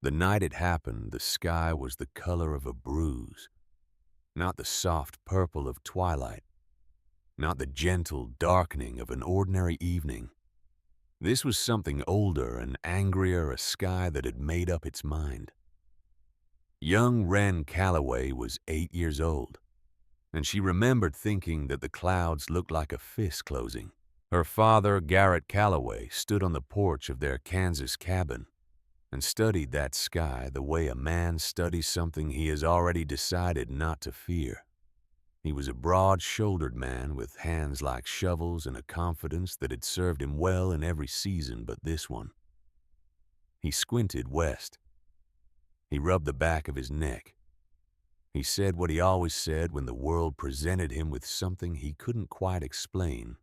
The night it happened, the sky was the color of a bruise, not the soft purple of twilight, not the gentle darkening of an ordinary evening. This was something older and angrier, a sky that had made up its mind. Young Wren Calloway was 8 years old, and she remembered thinking that the clouds looked like a fist closing. Her father, Garrett Calloway, stood on the porch of their Kansas cabin and studied that sky the way a man studies something he has already decided not to fear. He was a broad-shouldered man with hands like shovels and a confidence that had served him well in every season but this one. He squinted west. He rubbed the back of his neck. He said what he always said when the world presented him with something he couldn't quite explain.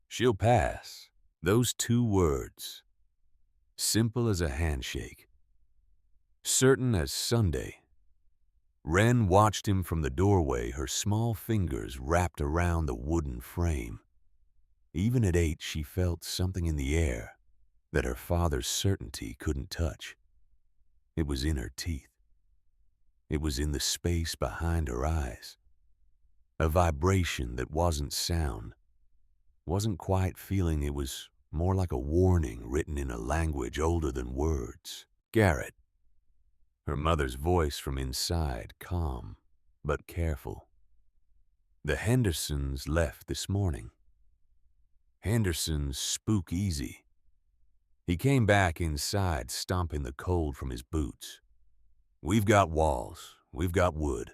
"She'll pass." Those two words, simple as a handshake, certain as Sunday. Wren watched him from the doorway, her small fingers wrapped around the wooden frame. Even at 8, she felt something in the air that her father's certainty couldn't touch. It was in her teeth. It was in the space behind her eyes. A vibration that wasn't sound, wasn't quite feeling. It was more like a warning written in a language older than words. "Garrett." Her mother's voice from inside, calm but careful. "The Hendersons left this morning." Henderson's spook easy. He came back inside, stomping the cold from his boots. "We've got walls. We've got wood.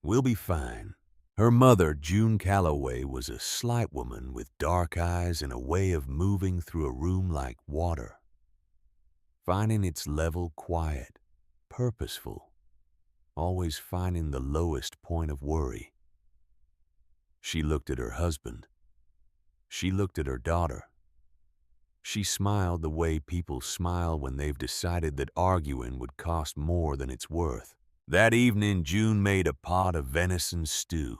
We'll be fine." Her mother, June Calloway, was a slight woman with dark eyes and a way of moving through a room like water, finding its level quiet, purposeful, always finding the lowest point of worry. She looked at her husband. She looked at her daughter. She smiled the way people smile when they've decided that arguing would cost more than it's worth. That evening, June made a pot of venison stew,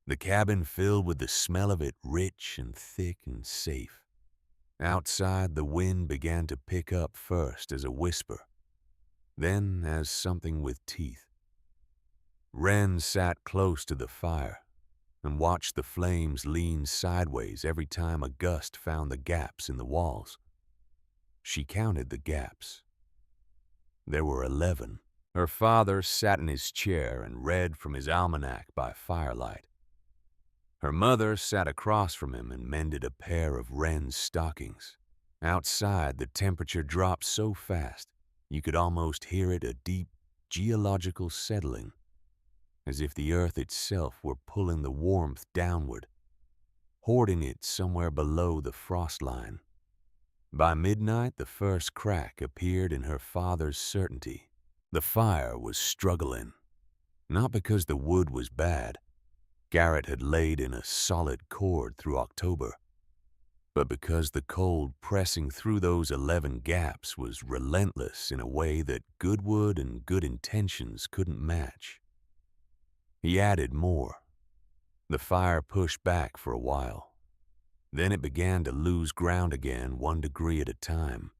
the cabin filled with the smell of it, rich and thick and safe. Outside, the wind began to pick up, first as a whisper, then as something with teeth. Wren sat close to the fire and watched the flames lean sideways every time a gust found the gaps in the walls. She counted the gaps. There were 11. Her father sat in his chair and read from his almanac by firelight. Her mother sat across from him and mended a pair of Wren's stockings. Outside, the temperature dropped so fast you could almost hear it, a deep geological settling, as if the earth itself were pulling the warmth downward, hoarding it somewhere below the frost line. By midnight, the first crack appeared in her father's certainty. The fire was struggling, not because the wood was bad. Garrett had laid in a solid cord through October, but because the cold pressing through those 11 gaps was relentless in a way that good wood and good intentions couldn't match. He added more. The fire pushed back for a while. Then it began to lose ground again, 1 degree at a time.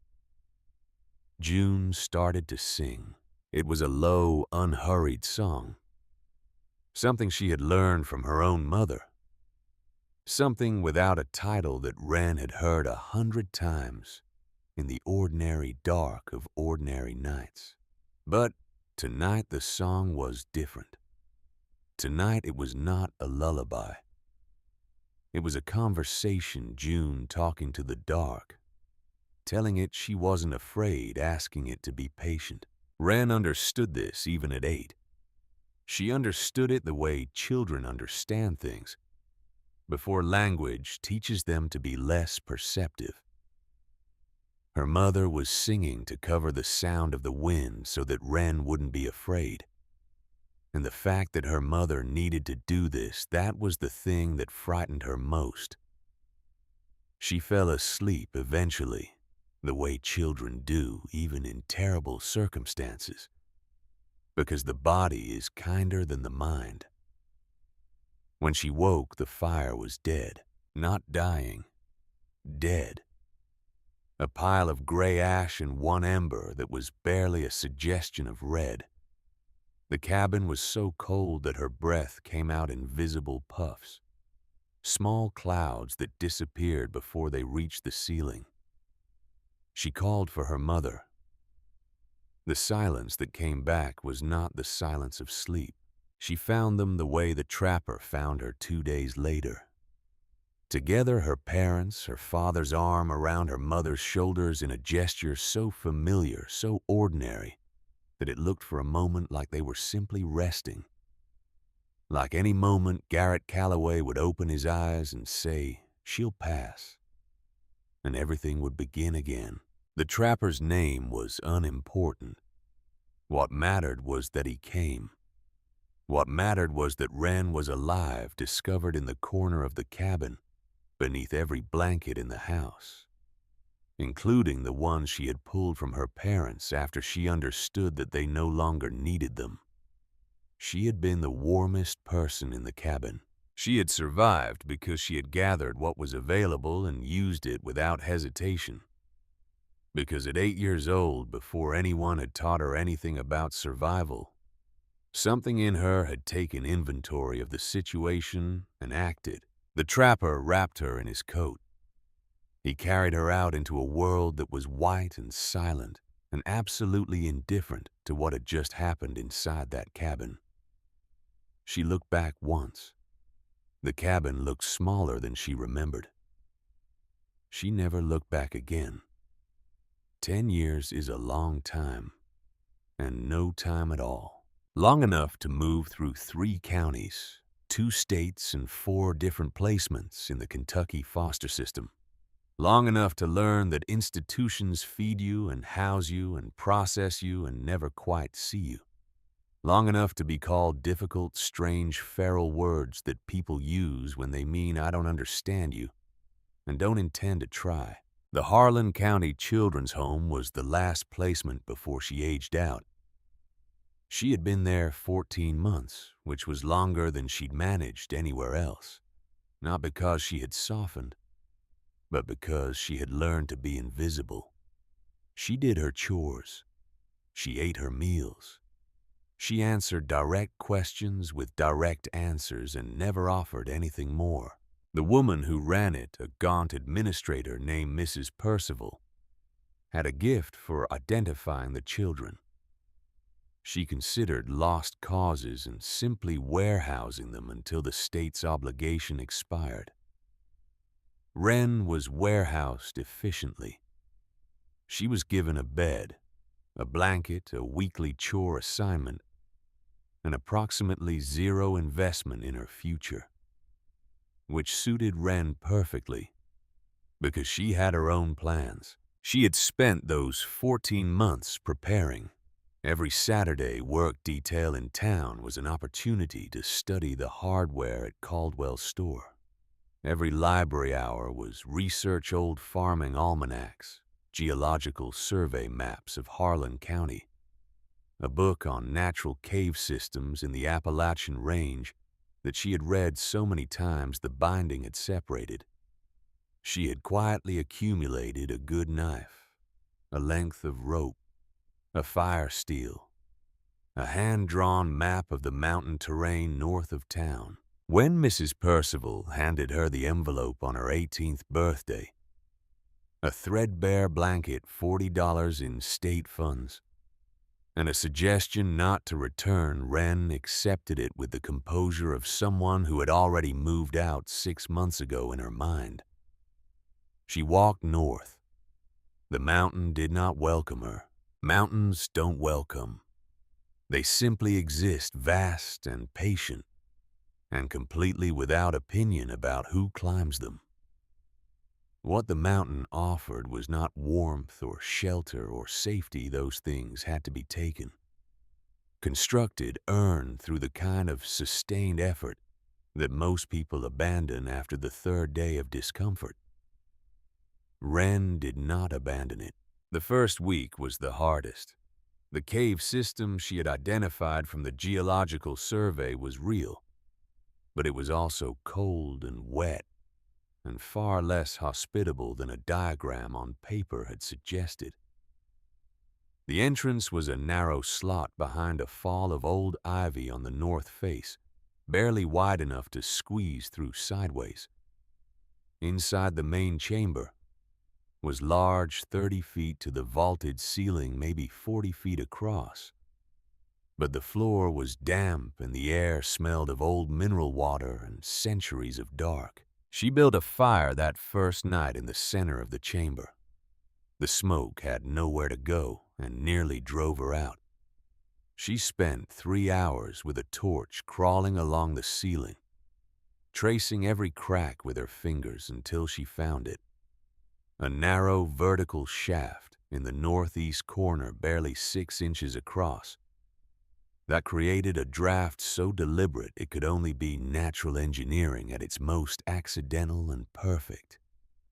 June started to sing. It was a low, unhurried song. Something she had learned from her own mother. Something without a title that Wren had heard 100 times in the ordinary dark of ordinary nights. But tonight the song was different. Tonight it was not a lullaby. It was a conversation, June talking to the dark, telling it she wasn't afraid, asking it to be patient. Wren understood this even at 8. She understood it the way children understand things, before language teaches them to be less perceptive. Her mother was singing to cover the sound of the wind so that Wren wouldn't be afraid. And the fact that her mother needed to do this, that was the thing that frightened her most. She fell asleep eventually, the way children do, even in terrible circumstances, because the body is kinder than the mind. When she woke, the fire was dead, not dying, dead. a pile of gray ash and one ember that was barely a suggestion of red. The cabin was so cold that her breath came out in visible puffs, small clouds that disappeared before they reached the ceiling. She called for her mother. The silence that came back was not the silence of sleep. She found them the way the trapper found her 2 days later. Together, her parents, her father's arm around her mother's shoulders in a gesture so familiar, so ordinary, that it looked for a moment like they were simply resting. Like any moment, Garrett Calloway would open his eyes and say, "She'll pass," and everything would begin again. The trapper's name was unimportant. What mattered was that he came. What mattered was that Wren was alive, discovered in the corner of the cabin, beneath every blanket in the house, including the ones she had pulled from her parents after she understood that they no longer needed them. She had been the warmest person in the cabin. She had survived because she had gathered what was available and used it without hesitation. Because at 8 years old, before anyone had taught her anything about survival, something in her had taken inventory of the situation and acted. The trapper wrapped her in his coat. He carried her out into a world that was white and silent and absolutely indifferent to what had just happened inside that cabin. She looked back once. The cabin looked smaller than she remembered. She never looked back again. 10 years is a long time, and no time at all. Long enough to move through 3 counties, 2 states, and 4 different placements in the Kentucky foster system. Long enough to learn that institutions feed you and house you and process you and never quite see you. Long enough to be called difficult, strange, feral words that people use when they mean "I don't understand you" and don't intend to try. The Harlan County Children's Home was the last placement before she aged out. She had been there 14 months, which was longer than she'd managed anywhere else. Not because she had softened, but because she had learned to be invisible. She did her chores. She ate her meals. She answered direct questions with direct answers and never offered anything more. The woman who ran it, a gaunt administrator named Mrs. Percival, had a gift for identifying the children. She considered lost causes and simply warehousing them until the state's obligation expired. Wren was warehoused efficiently. She was given a bed, a blanket, a weekly chore assignment, and approximately zero investment in her future, which suited Wren perfectly because she had her own plans. She had spent those 14 months preparing. Every Saturday work detail in town was an opportunity to study the hardware at Caldwell's store. Every library hour was research old farming almanacs, geological survey maps of Harlan County, a book on natural cave systems in the Appalachian Range that she had read so many times the binding had separated. She had quietly accumulated a good knife, a length of rope, a fire steel, a hand-drawn map of the mountain terrain north of town. When Mrs. Percival handed her the envelope on her 18th birthday, a threadbare blanket, $40 in state funds, and a suggestion not to return, Wren accepted it with the composure of someone who had already moved out 6 months ago in her mind. She walked north. The mountain did not welcome her. Mountains don't welcome. They simply exist, vast and patient, and completely without opinion about who climbs them. What the mountain offered was not warmth or shelter or safety. Those things had to be taken, constructed, earned through the kind of sustained effort that most people abandon after the 3rd day of discomfort. Wren did not abandon it. The first week was the hardest. The cave system she had identified from the geological survey was real, but it was also cold and wet, and far less hospitable than a diagram on paper had suggested. The entrance was a narrow slot behind a fall of old ivy on the north face, barely wide enough to squeeze through sideways. Inside the main chamber was large, 30 feet to the vaulted ceiling, maybe 40 feet across. But the floor was damp and the air smelled of old mineral water and centuries of dark. She built a fire that first night in the center of the chamber. The smoke had nowhere to go and nearly drove her out. She spent 3 hours with a torch crawling along the ceiling, tracing every crack with her fingers until she found it. A narrow vertical shaft in the northeast corner, barely 6 inches across, that created a draft so deliberate it could only be natural engineering at its most accidental and perfect.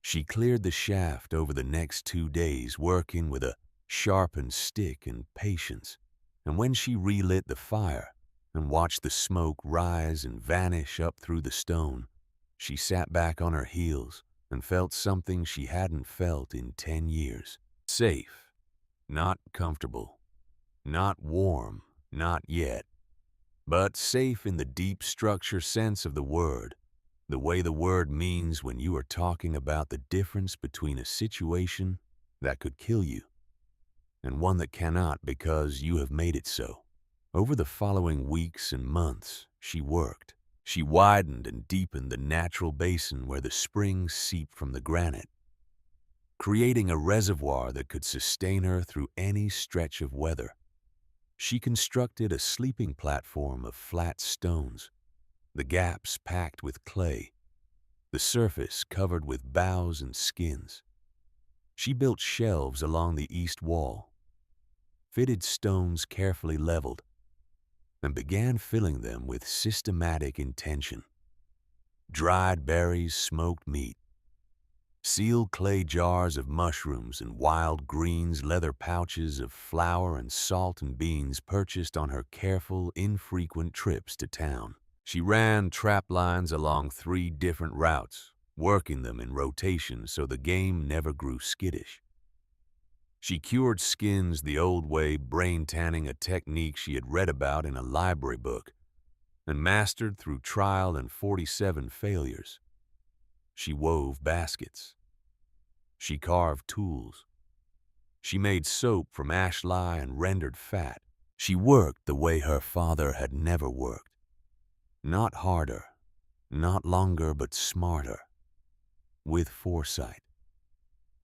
She cleared the shaft over the next 2 days, working with a sharpened stick and patience, and when she relit the fire and watched the smoke rise and vanish up through the stone, she sat back on her heels and felt something she hadn't felt in 10 years. Safe, not comfortable, not warm, not yet, but safe in the deep structure sense of the word, the way the word means when you are talking about the difference between a situation that could kill you and one that cannot because you have made it so. Over the following weeks and months, she worked. She widened and deepened the natural basin where the springs seep from the granite, creating a reservoir that could sustain her through any stretch of weather. She constructed a sleeping platform of flat stones, the gaps packed with clay, the surface covered with boughs and skins. She built shelves along the east wall, fitted stones carefully leveled, and began filling them with systematic intention. Dried berries, smoked meat, sealed clay jars of mushrooms and wild greens, leather pouches of flour and salt and beans purchased on her careful, infrequent trips to town. She ran trap lines along 3 different routes, working them in rotation so the game never grew skittish. She cured skins the old way, brain tanning, a technique she had read about in a library book and mastered through trial and 47 failures. She wove baskets. She carved tools. She made soap from ashlie and rendered fat. She worked the way her father had never worked. Not harder, not longer, but smarter, with foresight,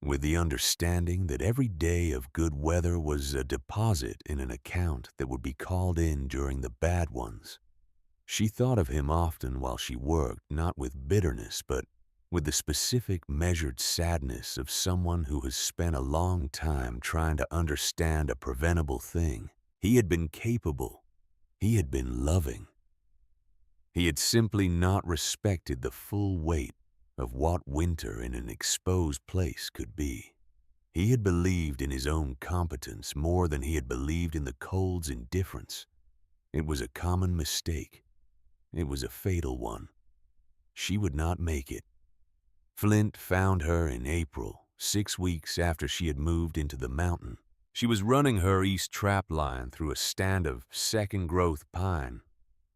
with the understanding that every day of good weather was a deposit in an account that would be called in during the bad ones. She thought of him often while she worked, not with bitterness, but with the specific, measured sadness of someone who has spent a long time trying to understand a preventable thing. He had been capable. He had been loving. He had simply not respected the full weight of what winter in an exposed place could be. He had believed in his own competence more than he had believed in the cold's indifference. It was a common mistake. It was a fatal one. She would not make it. Flint found her in April, 6 weeks after she had moved into the mountain. She was running her east trap line through a stand of second-growth pine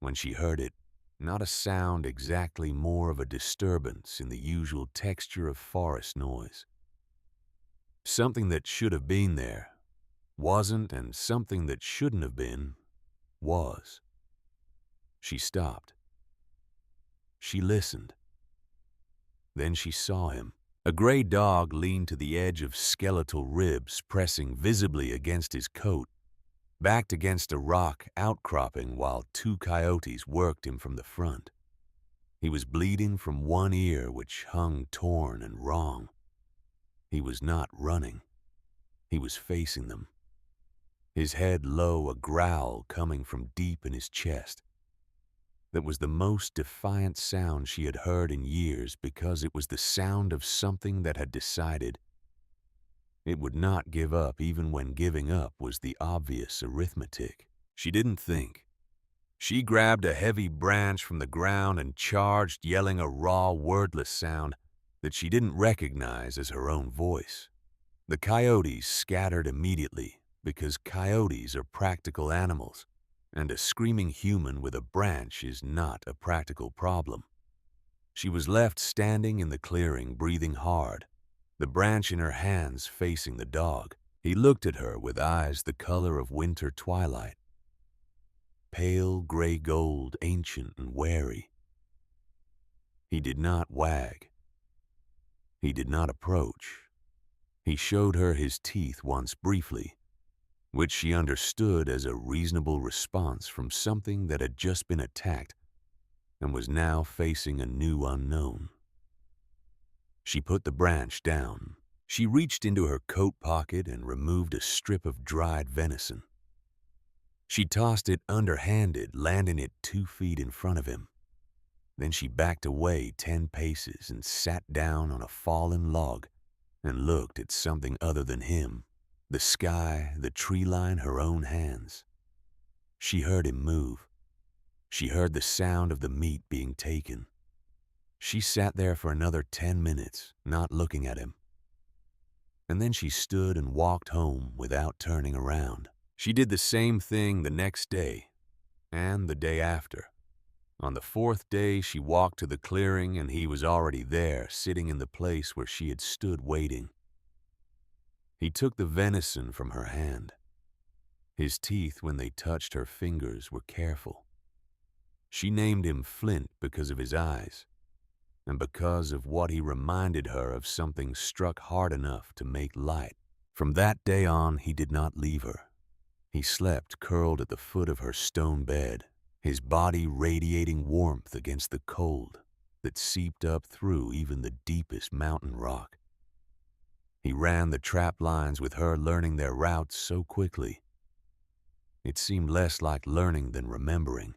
when she heard it. Not a sound exactly, more of a disturbance in the usual texture of forest noise. Something that should have been there wasn't, and something that shouldn't have been was. She stopped. She listened. Then she saw him. A gray dog leaned to the edge of skeletal ribs, pressing visibly against his coat, backed against a rock outcropping while 2 coyotes worked him from the front. He was bleeding from one ear, which hung torn and wrong. He was not running. He was facing them. His head low, a growl coming from deep in his chest. That was the most defiant sound she had heard in years, because it was the sound of something that had decided it would not give up even when giving up was the obvious arithmetic. She didn't think. She grabbed a heavy branch from the ground and charged, yelling a raw, wordless sound. that she didn't recognize as her own voice. The coyotes scattered immediately because coyotes are practical animals, and a screaming human with a branch is not a practical problem. She was left standing in the clearing, breathing hard, the branch in her hands facing the dog. He looked at her with eyes the color of winter twilight, pale gray gold, ancient and wary. He did not wag. He did not approach. He showed her his teeth once briefly, which she understood as a reasonable response from something that had just been attacked and was now facing a new unknown. She put the branch down. She reached into her coat pocket and removed a strip of dried venison. She tossed it underhanded, landing it 2 feet in front of him. Then she backed away 10 paces and sat down on a fallen log and looked at something other than him, the sky, the tree line, her own hands. She heard him move. She heard the sound of the meat being taken. She sat there for another 10 minutes, not looking at him. And then she stood and walked home without turning around. She did the same thing the next day and the day after. On the 4th day, she walked to the clearing and he was already there, sitting in the place where she had stood waiting. He took the venison from her hand. His teeth, when they touched her fingers, were careful. She named him Flint because of his eyes, and because of what he reminded her of something struck hard enough to make light. From that day on, he did not leave her. He slept curled at the foot of her stone bed, his body radiating warmth against the cold that seeped up through even the deepest mountain rock. He ran the trap lines with her, learning their routes so quickly. It seemed less like learning than remembering.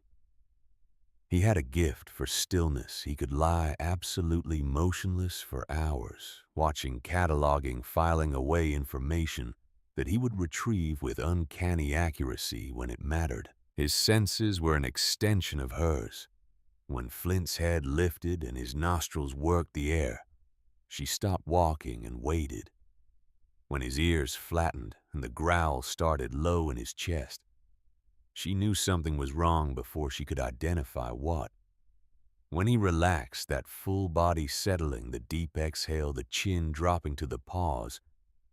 He had a gift for stillness. He could lie absolutely motionless for hours, watching cataloging, filing away information that he would retrieve with uncanny accuracy when it mattered. His senses were an extension of hers. When Flint's head lifted and his nostrils worked the air, she stopped walking and waited. When his ears flattened and the growl started low in his chest, she knew something was wrong before she could identify what. When he relaxed, that full body settling, the deep exhale, the chin dropping to the pause,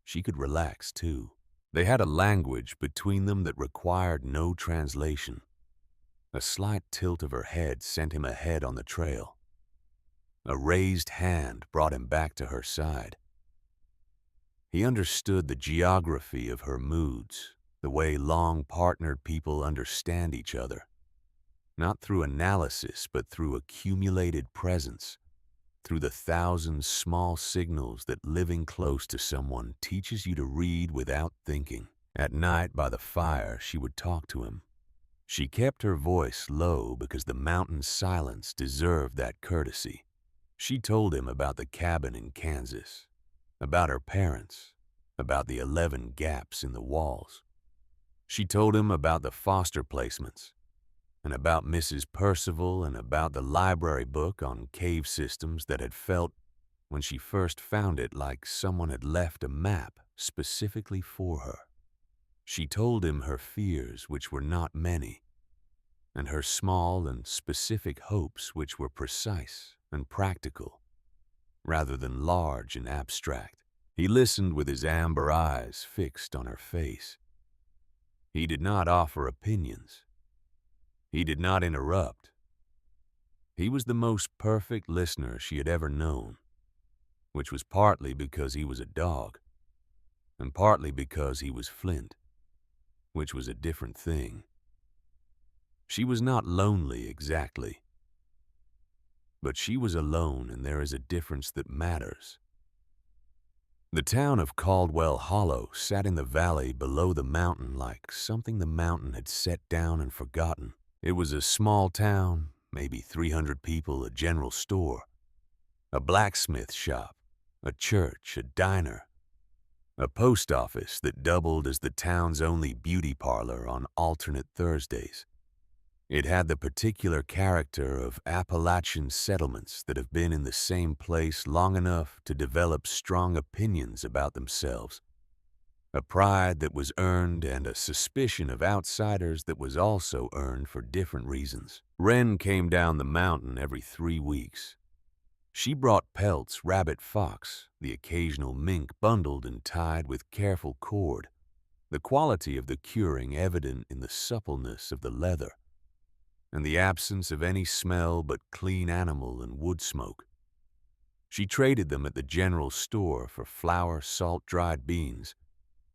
she could relax too. They had a language between them that required no translation. A slight tilt of her head sent him ahead on the trail. A raised hand brought him back to her side. He understood the geography of her moods, the way long-partnered people understand each other, not through analysis but through accumulated presence, through the 1,000 small signals that living close to someone teaches you to read without thinking. At night by the fire, she would talk to him. She kept her voice low because the mountain silence deserved that courtesy. She told him about the cabin in Kansas, about her parents, about the 11 gaps in the walls. She told him about the foster placements, and about Mrs. Percival, and about the library book on cave systems that had felt, when she first found it, like someone had left a map specifically for her. She told him her fears, which were not many, and her small and specific hopes, which were precise and practical, rather than large and abstract. He listened with his amber eyes fixed on her face. He did not offer opinions. He did not interrupt. He was the most perfect listener she had ever known, which was partly because he was a dog, and partly because he was Flint, which was a different thing. She was not lonely exactly, but she was alone, and there is a difference that matters. The town of Caldwell Hollow sat in the valley below the mountain like something the mountain had set down and forgotten. It was a small town, maybe 300 people, a general store, a blacksmith shop, a church, a diner, a post office that doubled as the town's only beauty parlor on alternate Thursdays. It had the particular character of Appalachian settlements that have been in the same place long enough to develop strong opinions about themselves, a pride that was earned and a suspicion of outsiders that was also earned for different reasons. Wren came down the mountain every 3 weeks. She brought pelts, rabbit, fox, the occasional mink bundled and tied with careful cord, the quality of the curing evident in the suppleness of the leather, and the absence of any smell but clean animal and wood smoke. She traded them at the general store for flour, salt, dried beans,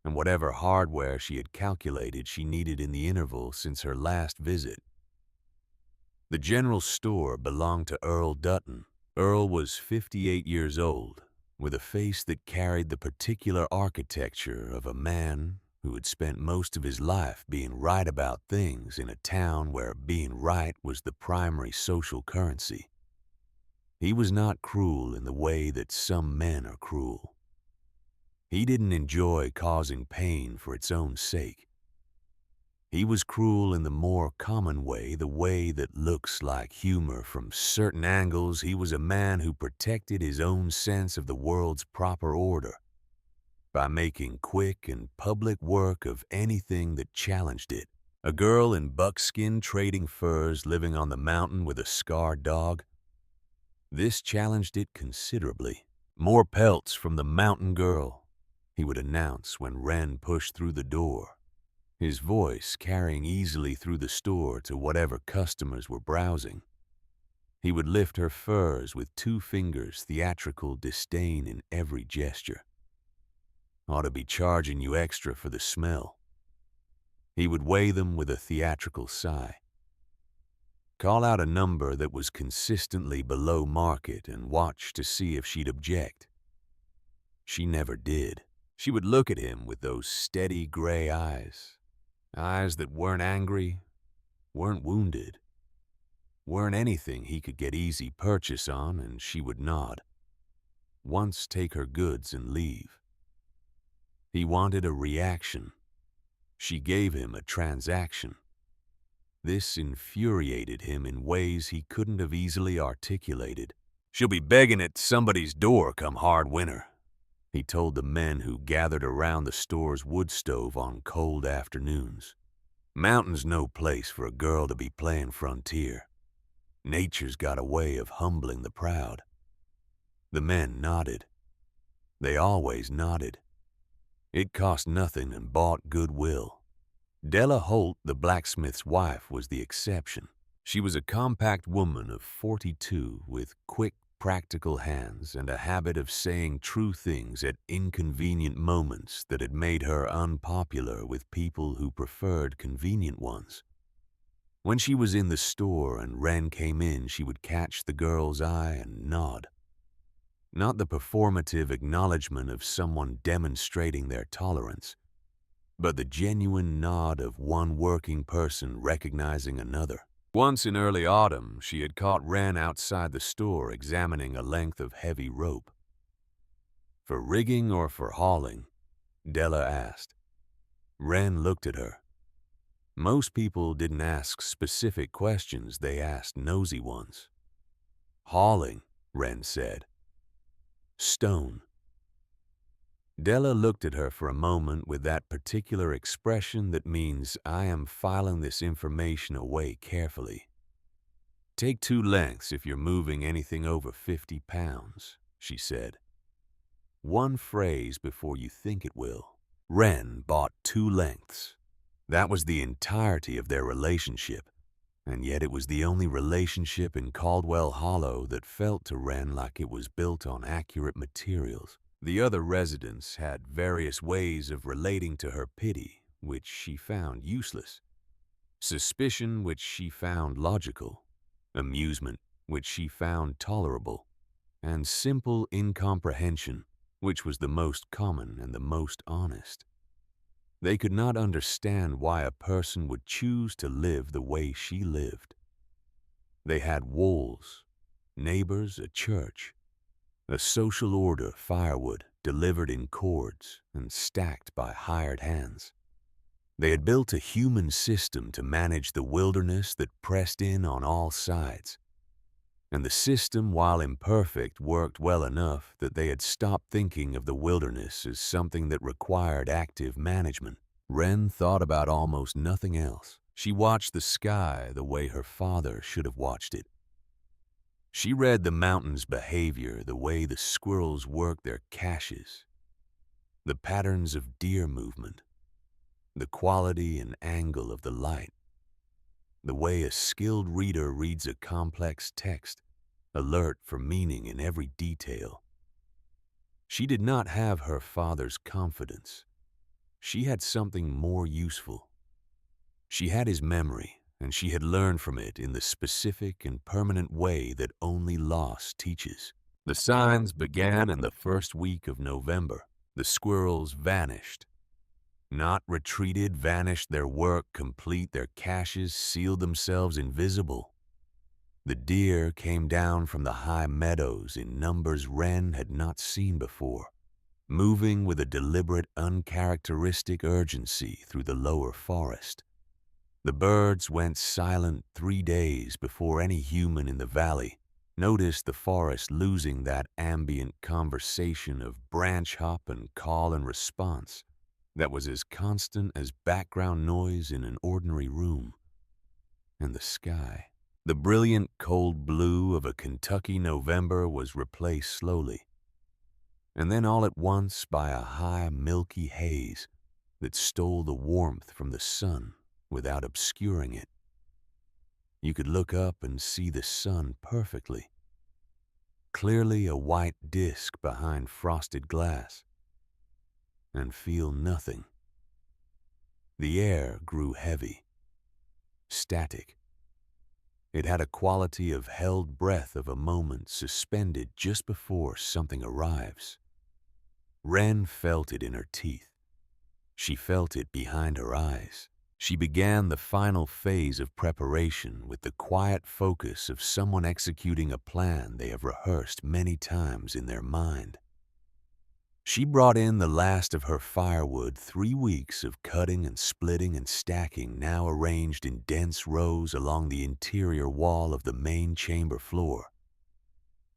and whatever hardware she had calculated she needed in the interval since her last visit. The general store belonged to Earl Dutton. Earl was 58 years old, with a face that carried the particular architecture of a man who had spent most of his life being right about things in a town where being right was the primary social currency. He was not cruel in the way that some men are cruel. He didn't enjoy causing pain for its own sake. He was cruel in the more common way, the way that looks like humor from certain angles. He was a man who protected his own sense of the world's proper order by making quick and public work of anything that challenged it. A girl in buckskin trading furs living on the mountain with a scarred dog. This challenged it considerably. "More pelts from the mountain girl," he would announce when Wren pushed through the door, his voice carrying easily through the store to whatever customers were browsing. He would lift her furs with 2 fingers, theatrical disdain in every gesture. "Ought to be charging you extra for the smell." He would weigh them with a theatrical sigh. Call out a number that was consistently below market and watch to see if she'd object. She never did. She would look at him with those steady gray eyes that weren't angry, weren't wounded, weren't anything he could get easy purchase on, and she would nod. Once take her goods and leave. He wanted a reaction. She gave him a transaction. This infuriated him in ways he couldn't have easily articulated. "She'll be begging at somebody's door come hard winter," he told the men who gathered around the store's wood stove on cold afternoons. "Mountain's no place for a girl to be playing frontier. Nature's got a way of humbling the proud." The men nodded. They always nodded. It cost nothing and bought goodwill. Della Holt, the blacksmith's wife, was the exception. She was a compact woman of 42 with quick, practical hands and a habit of saying true things at inconvenient moments that had made her unpopular with people who preferred convenient ones. When she was in the store and Wren came in, she would catch the girl's eye and nod. Not the performative acknowledgement of someone demonstrating their tolerance, but the genuine nod of one working person recognizing another. Once in early autumn, she had caught Wren outside the store examining a length of heavy rope. "For rigging or for hauling?" Della asked. Wren looked at her. Most people didn't ask specific questions, they asked nosy ones. "Hauling," Wren said. "Stone." Della looked at her for a moment with that particular expression that means, "I am filing this information away carefully." "Take 2 lengths if you're moving anything over 50 pounds, she said. "One phrase before you think it will." Wren bought 2 lengths. That was the entirety of their relationship, and yet it was the only relationship in Caldwell Hollow that felt to Wren like it was built on accurate materials. The other residents had various ways of relating to her pity, which she found useless, suspicion, which she found logical, amusement, which she found tolerable, and simple incomprehension, which was the most common and the most honest. They could not understand why a person would choose to live the way she lived. They had walls, neighbors, a church, a social order, firewood delivered in cords and stacked by hired hands. They had built a human system to manage the wilderness that pressed in on all sides. And the system, while imperfect, worked well enough that they had stopped thinking of the wilderness as something that required active management. Wren thought about almost nothing else. She watched the sky the way her father should have watched it. She read the mountain's behavior the way the squirrels work their caches, the patterns of deer movement, the quality and angle of the light, the way a skilled reader reads a complex text, alert for meaning in every detail. She did not have her father's confidence. She had something more useful. She had his memory, and she had learned from it in the specific and permanent way that only loss teaches. The signs began in the first week of November. The squirrels vanished. Not retreated, vanished, their work complete, their caches sealed themselves invisible. The deer came down from the high meadows in numbers Wren had not seen before, moving with a deliberate, uncharacteristic urgency through the lower forest. The birds went silent 3 days before any human in the valley noticed the forest losing that ambient conversation of branch hop and call and response that was as constant as background noise in an ordinary room. And the sky, the brilliant cold blue of a Kentucky November, was replaced slowly, and then all at once by a high milky haze that stole the warmth from the sun without obscuring it. You could look up and see the sun perfectly, clearly a white disk behind frosted glass, and feel nothing. The air grew heavy, static. It had a quality of held breath of a moment suspended just before something arrives. Wren felt it in her teeth. She felt it behind her eyes. She began the final phase of preparation with the quiet focus of someone executing a plan they have rehearsed many times in their mind. She brought in the last of her firewood, 3 weeks of cutting and splitting and stacking, now arranged in dense rows along the interior wall of the main chamber floor,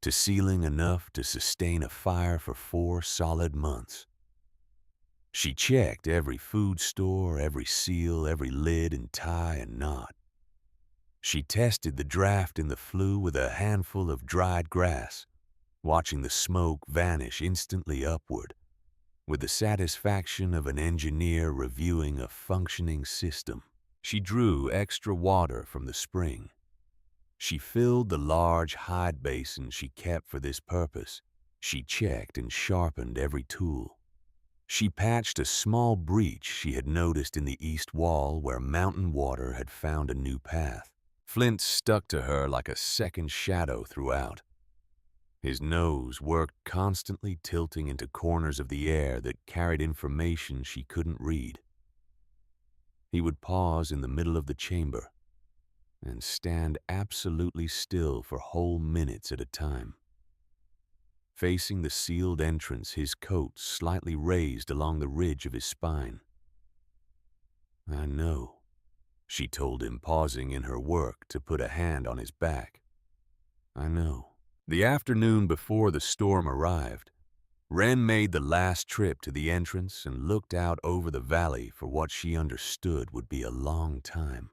to ceiling enough to sustain a fire for 4 solid months. She checked every food store, every seal, every lid and tie and knot. She tested the draft in the flue with a handful of dried grass, watching the smoke vanish instantly upward, with the satisfaction of an engineer reviewing a functioning system. She drew extra water from the spring. She filled the large hide basin she kept for this purpose. She checked and sharpened every tool. She patched a small breach she had noticed in the east wall where mountain water had found a new path. Flint stuck to her like a second shadow throughout. His nose worked, constantly tilting into corners of the air that carried information she couldn't read. He would pause in the middle of the chamber and stand absolutely still for whole minutes at a time. Facing the sealed entrance, his coat slightly raised along the ridge of his spine. "I know," she told him, pausing in her work to put a hand on his back. "I know." The afternoon before the storm arrived, Wren made the last trip to the entrance and looked out over the valley for what she understood would be a long time.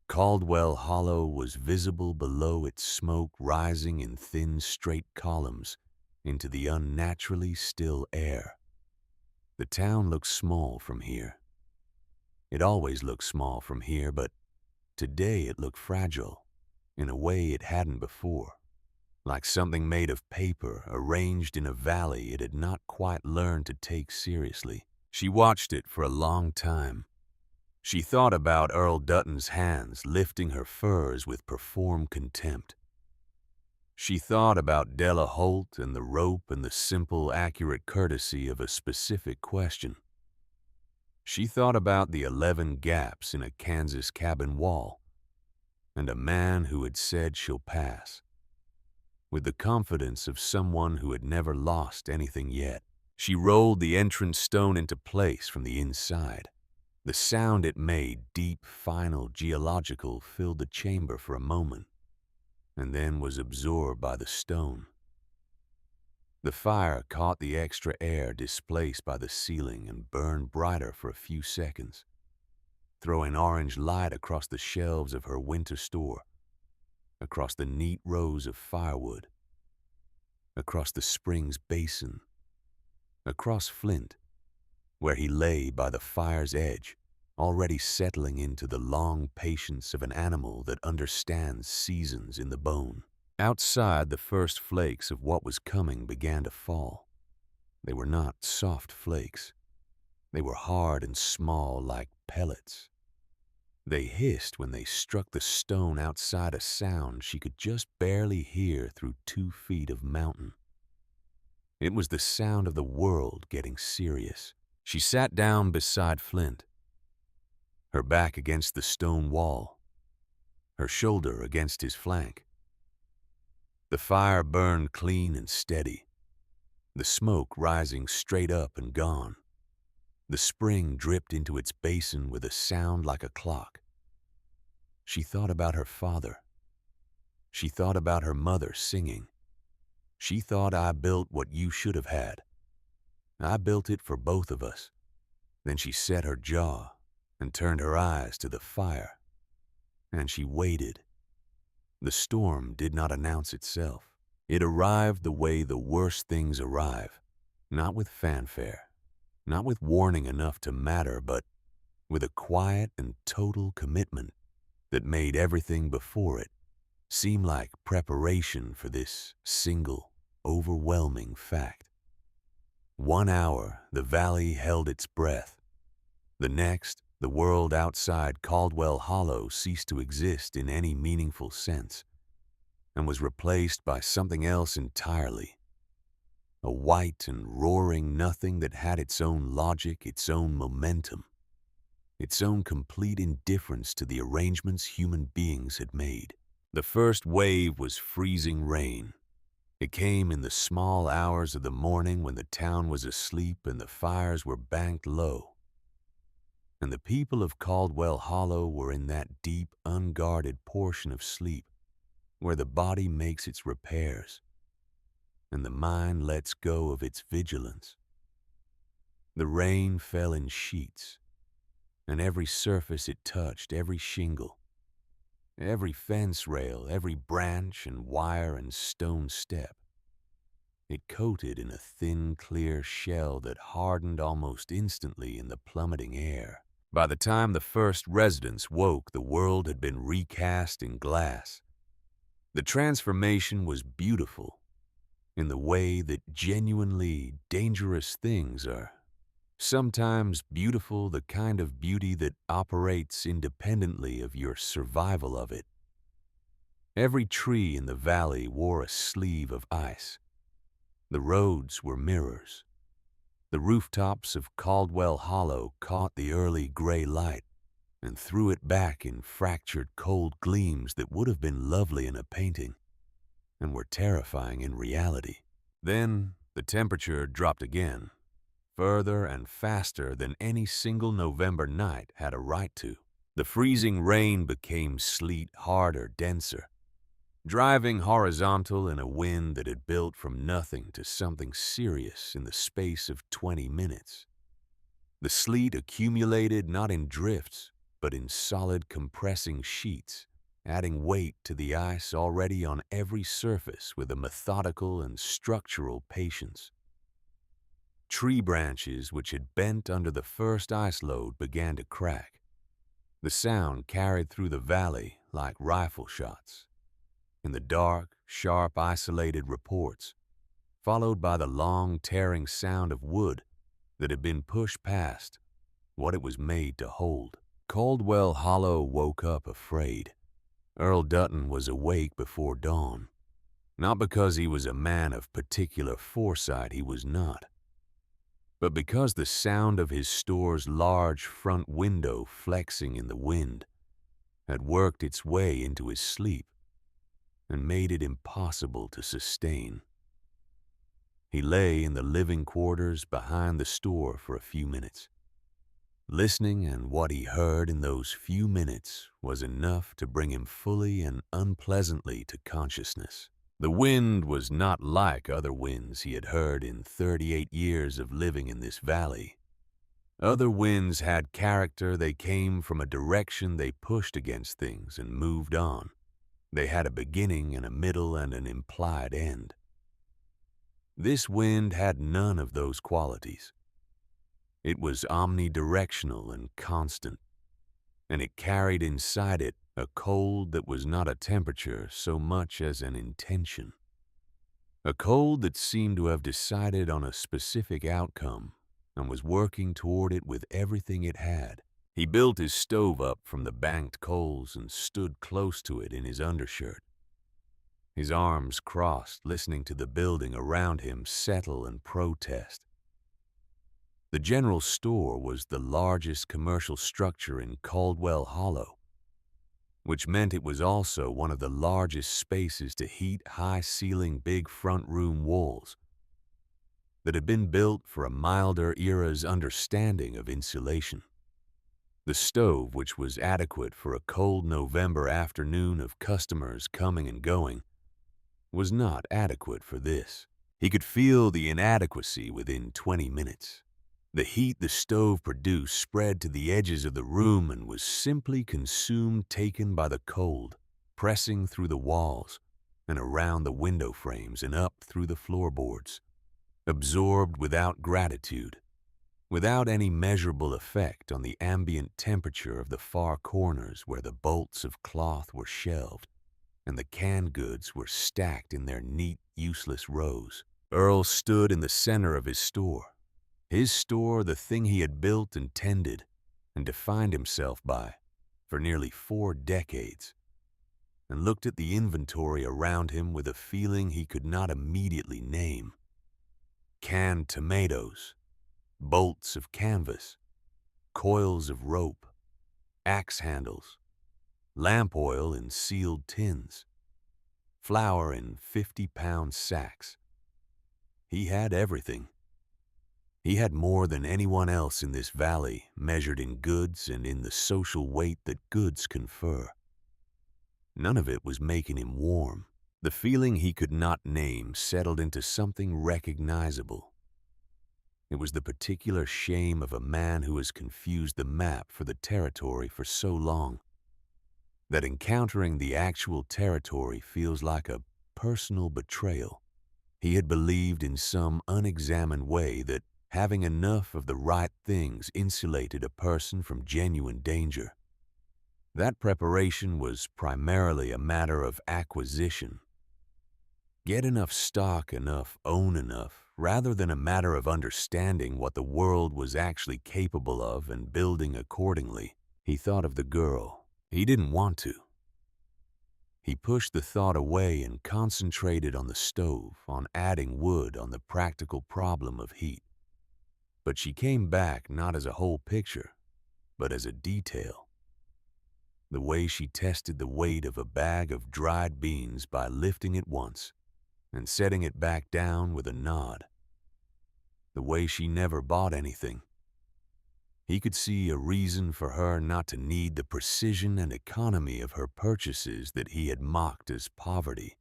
Caldwell Hollow was visible below, its smoke rising in thin, straight columns into the unnaturally still air. The town looked small from here. It always looked small from here, but today it looked fragile in a way it hadn't before, like something made of paper arranged in a valley it had not quite learned to take seriously. She watched it for a long time. She thought about Earl Dutton's hands lifting her furs with performed contempt. She thought about Della Holt and the rope and the simple, accurate courtesy of a specific question. She thought about the 11 gaps in a Kansas cabin wall and a man who had said she'll pass, with the confidence of someone who had never lost anything yet. She rolled the entrance stone into place from the inside. The sound it made, deep, final, geological, filled the chamber for a moment, and then was absorbed by the stone. The fire caught the extra air displaced by the ceiling and burned brighter for a few seconds, throwing orange light across the shelves of her winter store, across the neat rows of firewood, across the spring's basin, across Flint, where he lay by the fire's edge, already settling into the long patience of an animal that understands seasons in the bone. Outside, the first flakes of what was coming began to fall. They were not soft flakes. They were hard and small like pellets. They hissed when they struck the stone outside, a sound she could just barely hear through 2 feet of mountain. It was the sound of the world getting serious. She sat down beside Flint, her back against the stone wall, her shoulder against his flank. The fire burned clean and steady, the smoke rising straight up and gone. The spring dripped into its basin with a sound like a clock. She thought about her father. She thought about her mother singing. She thought, I built what you should have had. I built it for both of us. Then she set her jaw and turned her eyes to the fire. And she waited. The storm did not announce itself. It arrived the way the worst things arrive, not with fanfare, not with warning enough to matter, but with a quiet and total commitment that made everything before it seem like preparation for this single, overwhelming fact. 1 hour, the valley held its breath. The next, the world outside Caldwell Hollow ceased to exist in any meaningful sense and was replaced by something else entirely. A white and roaring nothing that had its own logic, its own momentum, its own complete indifference to the arrangements human beings had made. The first wave was freezing rain. It came in the small hours of the morning when the town was asleep and the fires were banked low. And the people of Caldwell Hollow were in that deep, unguarded portion of sleep where the body makes its repairs and the mind lets go of its vigilance. The rain fell in sheets, and every surface it touched, every shingle, every fence rail, every branch and wire and stone step, it coated in a thin, clear shell that hardened almost instantly in the plummeting air. By the time the first residents woke, the world had been recast in glass. The transformation was beautiful in the way that genuinely dangerous things are. Sometimes beautiful, the kind of beauty that operates independently of your survival of it. Every tree in the valley wore a sleeve of ice. The roads were mirrors. The rooftops of Caldwell Hollow caught the early gray light and threw it back in fractured cold gleams that would have been lovely in a painting and were terrifying in reality. Then the temperature dropped again, further and faster than any single November night had a right to. The freezing rain became sleet, harder, denser, driving horizontal in a wind that had built from nothing to something serious in the space of 20 minutes. The sleet accumulated not in drifts, but in solid compressing sheets, adding weight to the ice already on every surface with a methodical and structural patience. Tree branches which had bent under the first ice load began to crack. The sound carried through the valley like rifle shots. In the dark, sharp, isolated reports, followed by the long, tearing sound of wood that had been pushed past what it was made to hold. Caldwell Hollow woke up afraid. Earl Dutton was awake before dawn. Not because he was a man of particular foresight, he was not, but because the sound of his store's large front window flexing in the wind had worked its way into his sleep and made it impossible to sustain. He lay in the living quarters behind the store for a few minutes, Listening and what he heard in those few minutes was enough to bring him fully and unpleasantly to consciousness. The wind was not like other winds he had heard in 38 years of living in this valley. Other winds had character. They came from a direction, they pushed against things and moved on. They had a beginning and a middle and an implied end. This wind had none of those qualities. It was omnidirectional and constant, and it carried inside it a cold that was not a temperature so much as an intention. A cold that seemed to have decided on a specific outcome and was working toward it with everything it had. He built his stove up from the banked coals and stood close to it in his undershirt, his arms crossed, listening to the building around him settle and protest. The general store was the largest commercial structure in Caldwell Hollow, which meant it was also one of the largest spaces to heat high-ceiling big front-room walls that had been built for a milder era's understanding of insulation. The stove, which was adequate for a cold November afternoon of customers coming and going, was not adequate for this. He could feel the inadequacy within 20 minutes. The heat the stove produced spread to the edges of the room and was simply consumed, taken by the cold, pressing through the walls and around the window frames and up through the floorboards, absorbed without gratitude, without any measurable effect on the ambient temperature of the far corners where the bolts of cloth were shelved and the canned goods were stacked in their neat, useless rows. Earl stood in the center of his store, the thing he had built and tended and defined himself by for nearly 4 decades, and looked at the inventory around him with a feeling he could not immediately name. Canned tomatoes, bolts of canvas, coils of rope, axe handles, lamp oil in sealed tins, flour in 50-pound sacks. He had everything. He had more than anyone else in this valley, measured in goods and in the social weight that goods confer. None of it was making him warm. The feeling he could not name settled into something recognizable. It was the particular shame of a man who has confused the map for the territory for so long that encountering the actual territory feels like a personal betrayal. He had believed in some unexamined way that having enough of the right things insulated a person from genuine danger. That preparation was primarily a matter of acquisition. Get enough stock, own enough, rather than a matter of understanding what the world was actually capable of and building accordingly. He thought of the girl. He didn't want to. He pushed the thought away and concentrated on the stove, on adding wood, on the practical problem of heat. But she came back not as a whole picture, but as a detail. The way she tested the weight of a bag of dried beans by lifting it once and setting it back down with a nod. The way she never bought anything. He could see a reason for her not to need the precision and economy of her purchases that he had mocked as poverty,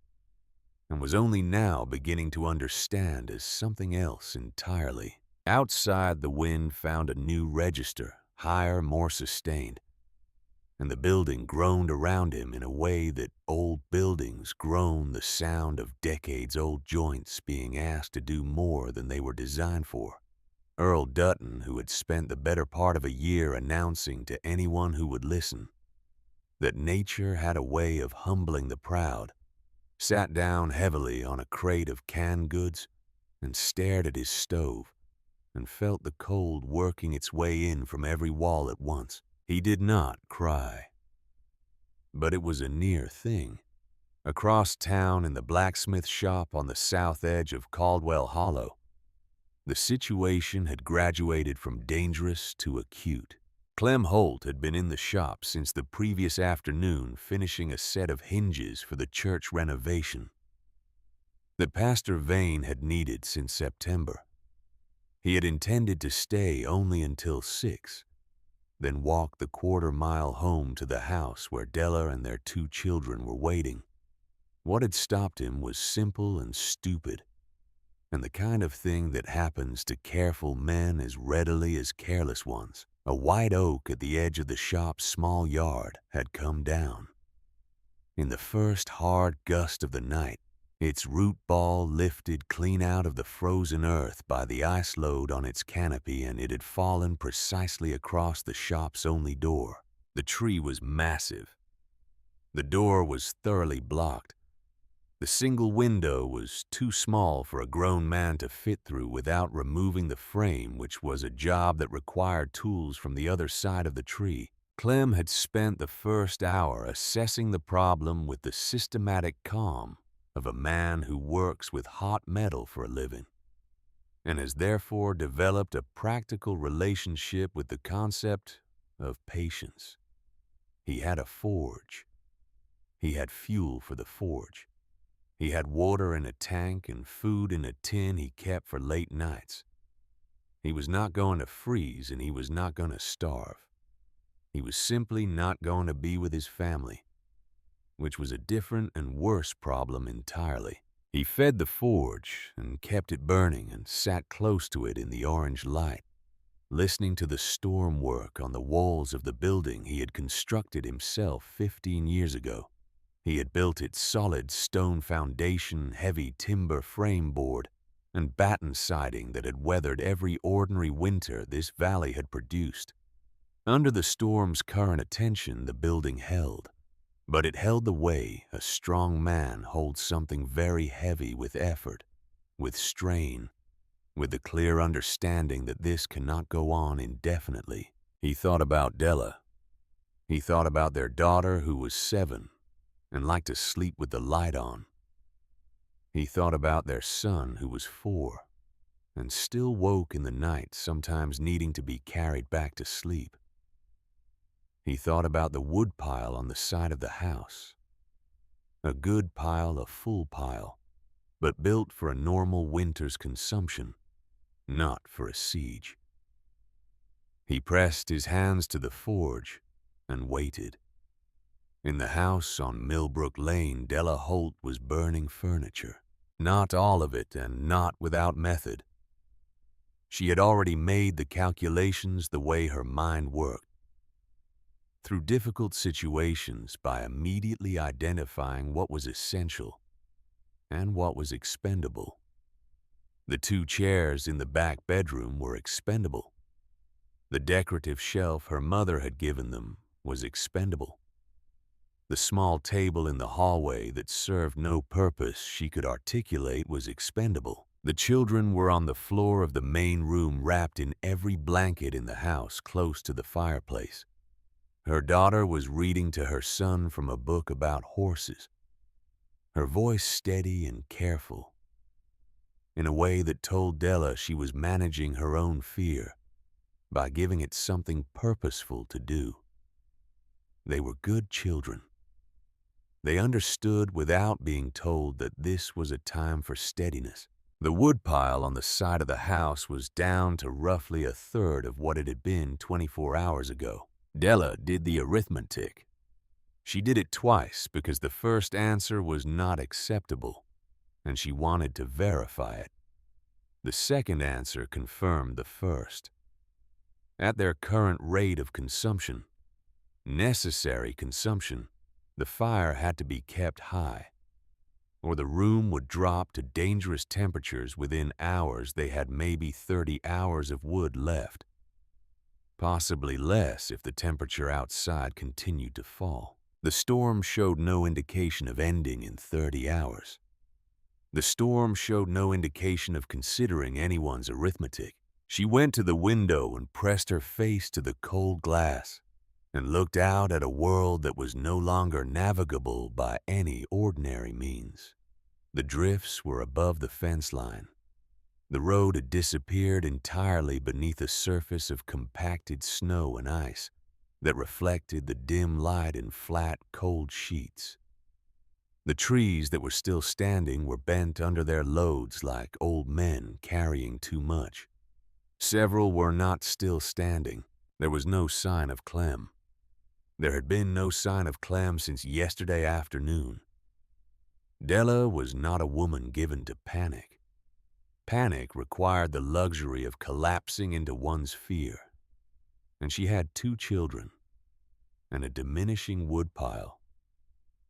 and was only now beginning to understand as something else entirely. Outside, the wind found a new register, higher, more sustained, and the building groaned around him in a way that old buildings groan, the sound of decades-old joints being asked to do more than they were designed for. Earl Dutton, who had spent the better part of a year announcing to anyone who would listen that nature had a way of humbling the proud, sat down heavily on a crate of canned goods and stared at his stove and felt the cold working its way in from every wall at once. He did not cry. But it was a near thing. Across town in the blacksmith shop on the south edge of Caldwell Hollow, the situation had graduated from dangerous to acute. Clem Holt had been in the shop since the previous afternoon finishing a set of hinges for the church renovation that Pastor Vane had needed since September. He had intended to stay only until 6, then walked the quarter-mile home to the house where Della and their 2 children were waiting. What had stopped him was simple and stupid, and the kind of thing that happens to careful men as readily as careless ones. A white oak at the edge of the shop's small yard had come down. In the first hard gust of the night, its root ball lifted clean out of the frozen earth by the ice load on its canopy, and it had fallen precisely across the shop's only door. The tree was massive. The door was thoroughly blocked. The single window was too small for a grown man to fit through without removing the frame, which was a job that required tools from the other side of the tree. Clem had spent the first hour assessing the problem with the systematic calm of a man who works with hot metal for a living, and has therefore developed a practical relationship with the concept of patience. He had a forge. He had fuel for the forge. He had water in a tank and food in a tin he kept for late nights. He was not going to freeze, and he was not going to starve. He was simply not going to be with his family, which was a different and worse problem entirely. He fed the forge and kept it burning and sat close to it in the orange light, listening to the storm work on the walls of the building he had constructed himself 15 years ago. He had built its solid stone foundation, heavy timber frame board, and batten siding that had weathered every ordinary winter this valley had produced. Under the storm's current attention, the building held, but it held the way a strong man holds something very heavy with effort, with strain, with the clear understanding that this cannot go on indefinitely. He thought about Della. He thought about their daughter, who was 7, and liked to sleep with the light on. He thought about their son, who was 4, and still woke in the night, sometimes needing to be carried back to sleep. He thought about the wood pile on the side of the house. A good pile, a full pile, but built for a normal winter's consumption, not for a siege. He pressed his hands to the forge and waited. In the house on Millbrook Lane, Della Holt was burning furniture. Not all of it, and not without method. She had already made the calculations the way her mind worked. Through difficult situations, by immediately identifying what was essential and what was expendable. The 2 chairs in the back bedroom were expendable. The decorative shelf her mother had given them was expendable. The small table in the hallway that served no purpose she could articulate was expendable. The children were on the floor of the main room, wrapped in every blanket in the house, close to the fireplace. Her daughter was reading to her son from a book about horses, her voice steady and careful, in a way that told Della she was managing her own fear by giving it something purposeful to do. They were good children. They understood without being told that this was a time for steadiness. The woodpile on the side of the house was down to roughly a third of what it had been 24 hours ago. Della did the arithmetic. She did it twice because the first answer was not acceptable, and she wanted to verify it. The second answer confirmed the first. At their current rate of consumption, necessary consumption, the fire had to be kept high, or the room would drop to dangerous temperatures within hours. They had maybe 30 hours of wood left, possibly less if the temperature outside continued to fall. The storm showed no indication of ending in 30 hours. The storm showed no indication of considering anyone's arithmetic. She went to the window and pressed her face to the cold glass and looked out at a world that was no longer navigable by any ordinary means. The drifts were above the fence line. The road had disappeared entirely beneath a surface of compacted snow and ice that reflected the dim light in flat, cold sheets. The trees that were still standing were bent under their loads like old men carrying too much. Several were not still standing. There was no sign of Clem. There had been no sign of Clem since yesterday afternoon. Della was not a woman given to panic. Panic required the luxury of collapsing into one's fear. And she had 2 children, and a diminishing woodpile,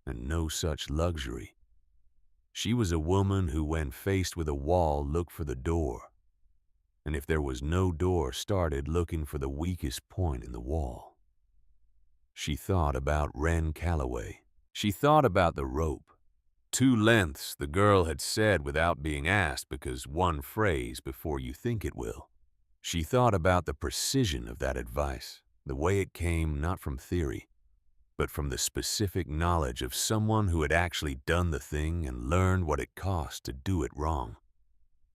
and no such luxury. She was a woman who, when faced with a wall, looked for the door, and if there was no door, started looking for the weakest point in the wall. She thought about Wren Calloway. She thought about the rope. 2 lengths, the girl had said without being asked, because one phrase before you think it will. She thought about the precision of that advice, the way it came not from theory, but from the specific knowledge of someone who had actually done the thing and learned what it cost to do it wrong.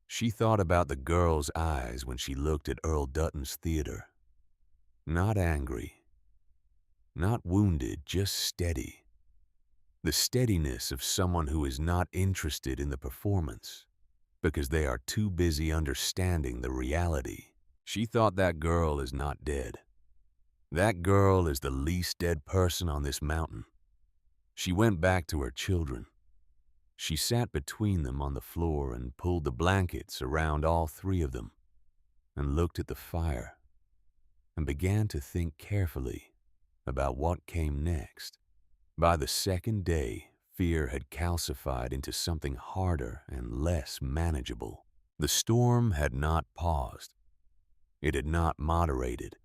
She thought about the girl's eyes when she looked at Earl Dutton's theater. Not angry, not wounded, just steady. The steadiness of someone who is not interested in the performance because they are too busy understanding the reality. She thought that girl is not dead. That girl is the least dead person on this mountain. She went back to her children. She sat between them on the floor and pulled the blankets around all 3 of them and looked at the fire and began to think carefully about what came next. By the second day, fear had calcified into something harder and less manageable. The storm had not paused. It had not moderated.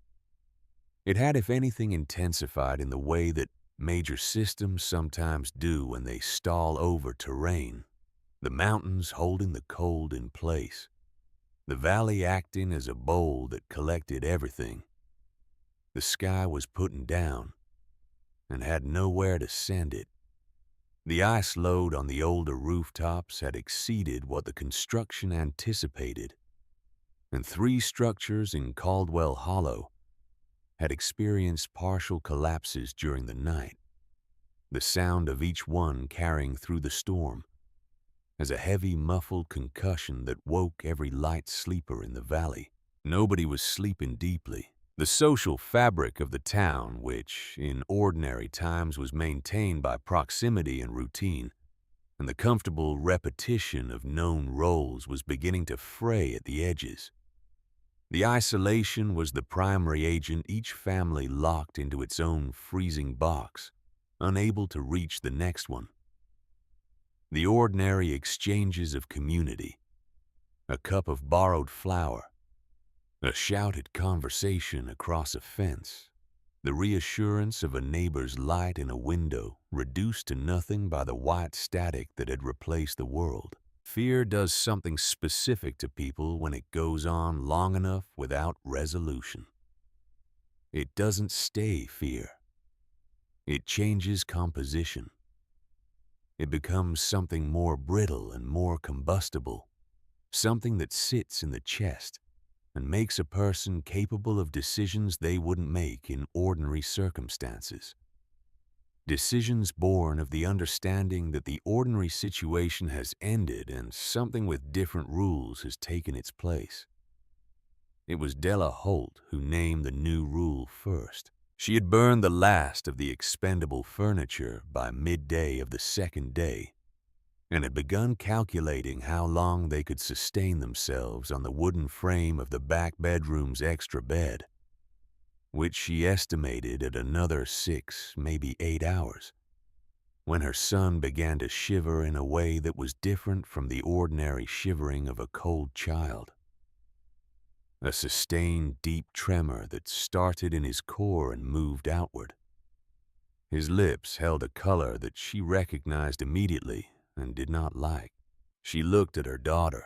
It had, if anything, intensified in the way that major systems sometimes do when they stall over terrain. The mountains holding the cold in place. The valley acting as a bowl that collected everything. The sky was putting down and had nowhere to send it. The ice load on the older rooftops had exceeded what the construction anticipated, and 3 structures in Caldwell Hollow had experienced partial collapses during the night, the sound of each one carrying through the storm as a heavy, muffled concussion that woke every light sleeper in the valley. Nobody was sleeping deeply. The social fabric of the town, which in ordinary times was maintained by proximity and routine, and the comfortable repetition of known roles, was beginning to fray at the edges. The isolation was the primary agent, each family locked into its own freezing box, unable to reach the next one. The ordinary exchanges of community, a cup of borrowed flour, a shouted conversation across a fence, the reassurance of a neighbor's light in a window, reduced to nothing by the white static that had replaced the world. Fear does something specific to people when it goes on long enough without resolution. It doesn't stay fear. It changes composition. It becomes something more brittle and more combustible, something that sits in the chest and makes a person capable of decisions they wouldn't make in ordinary circumstances. Decisions born of the understanding that the ordinary situation has ended and something with different rules has taken its place. It was Della Holt who named the new rule first. She had burned the last of the expendable furniture by midday of the second day and had begun calculating how long they could sustain themselves on the wooden frame of the back bedroom's extra bed, which she estimated at another 6, maybe 8 hours, when her son began to shiver in a way that was different from the ordinary shivering of a cold child. A sustained, deep tremor that started in his core and moved outward. His lips held a color that she recognized immediately and did not like. She looked at her daughter.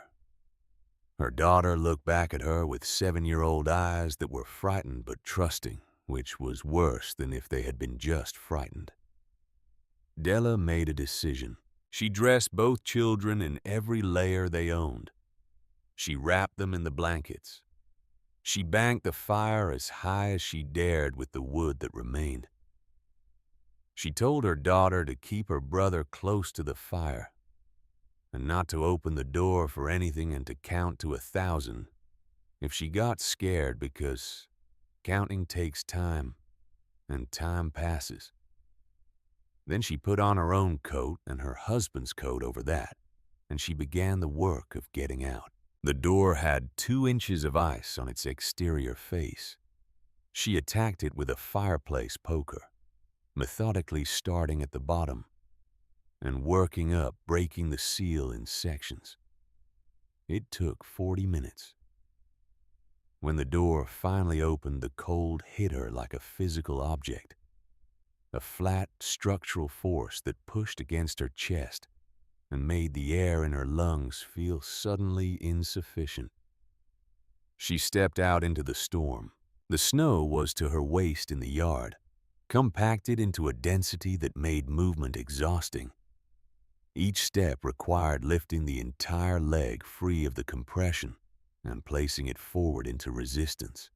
Her daughter looked back at her with 7-year-old eyes that were frightened but trusting, which was worse than if they had been just frightened. Della made a decision. She dressed both children in every layer they owned. She wrapped them in the blankets. She banked the fire as high as she dared with the wood that remained. She told her daughter to keep her brother close to the fire and not to open the door for anything and to count to 1,000 if she got scared, because Counting takes time, and time passes. Then she put on her own coat and her husband's coat over that, and she began the work of getting out. The door had 2 inches of ice on its exterior face. She attacked it with a fireplace poker, methodically starting at the bottom and working up, breaking the seal in sections. It took 40 minutes. When the door finally opened, the cold hit her like a physical object, a flat structural force that pushed against her chest and made the air in her lungs feel suddenly insufficient. She stepped out into the storm. The snow was to her waist in the yard, compacted into a density that made movement exhausting. Each step required lifting the entire leg free of the compression and placing it forward into resistance.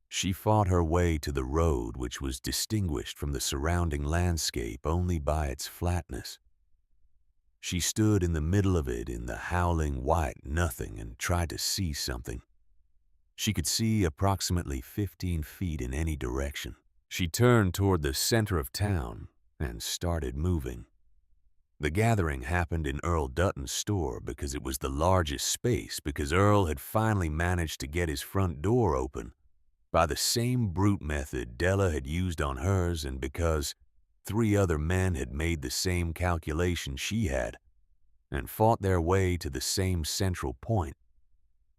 She fought her way to the road, which was distinguished from the surrounding landscape only by its flatness. She stood in the middle of it in the howling white nothing and tried to see something. She could see approximately 15 feet in any direction. She turned toward the center of town and started moving. The gathering happened in Earl Dutton's store because it was the largest space, because Earl had finally managed to get his front door open by the same brute method Della had used on hers, and because 3 other men had made the same calculation she had and fought their way to the same central point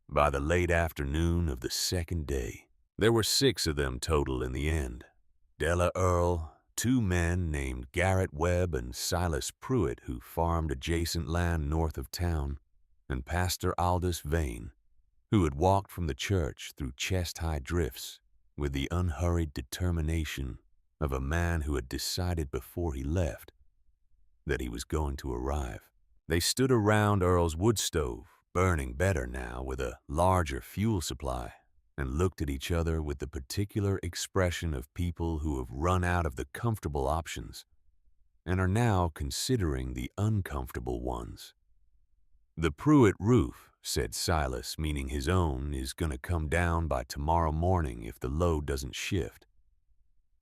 by the late afternoon of the second day. There were 6 of them total in the end. Della Earl, 2 men named Garrett Webb and Silas Pruitt, who farmed adjacent land north of town, and Pastor Aldous Vane, who had walked from the church through chest-high drifts with the unhurried determination of a man who had decided before he left that he was going to arrive. They stood around Earl's wood stove, burning better now with a larger fuel supply, and looked at each other with the particular expression of people who have run out of the comfortable options and are now considering the uncomfortable ones. "The Pruitt roof," said Silas, meaning his own, "is going to come down by tomorrow morning if the load doesn't shift.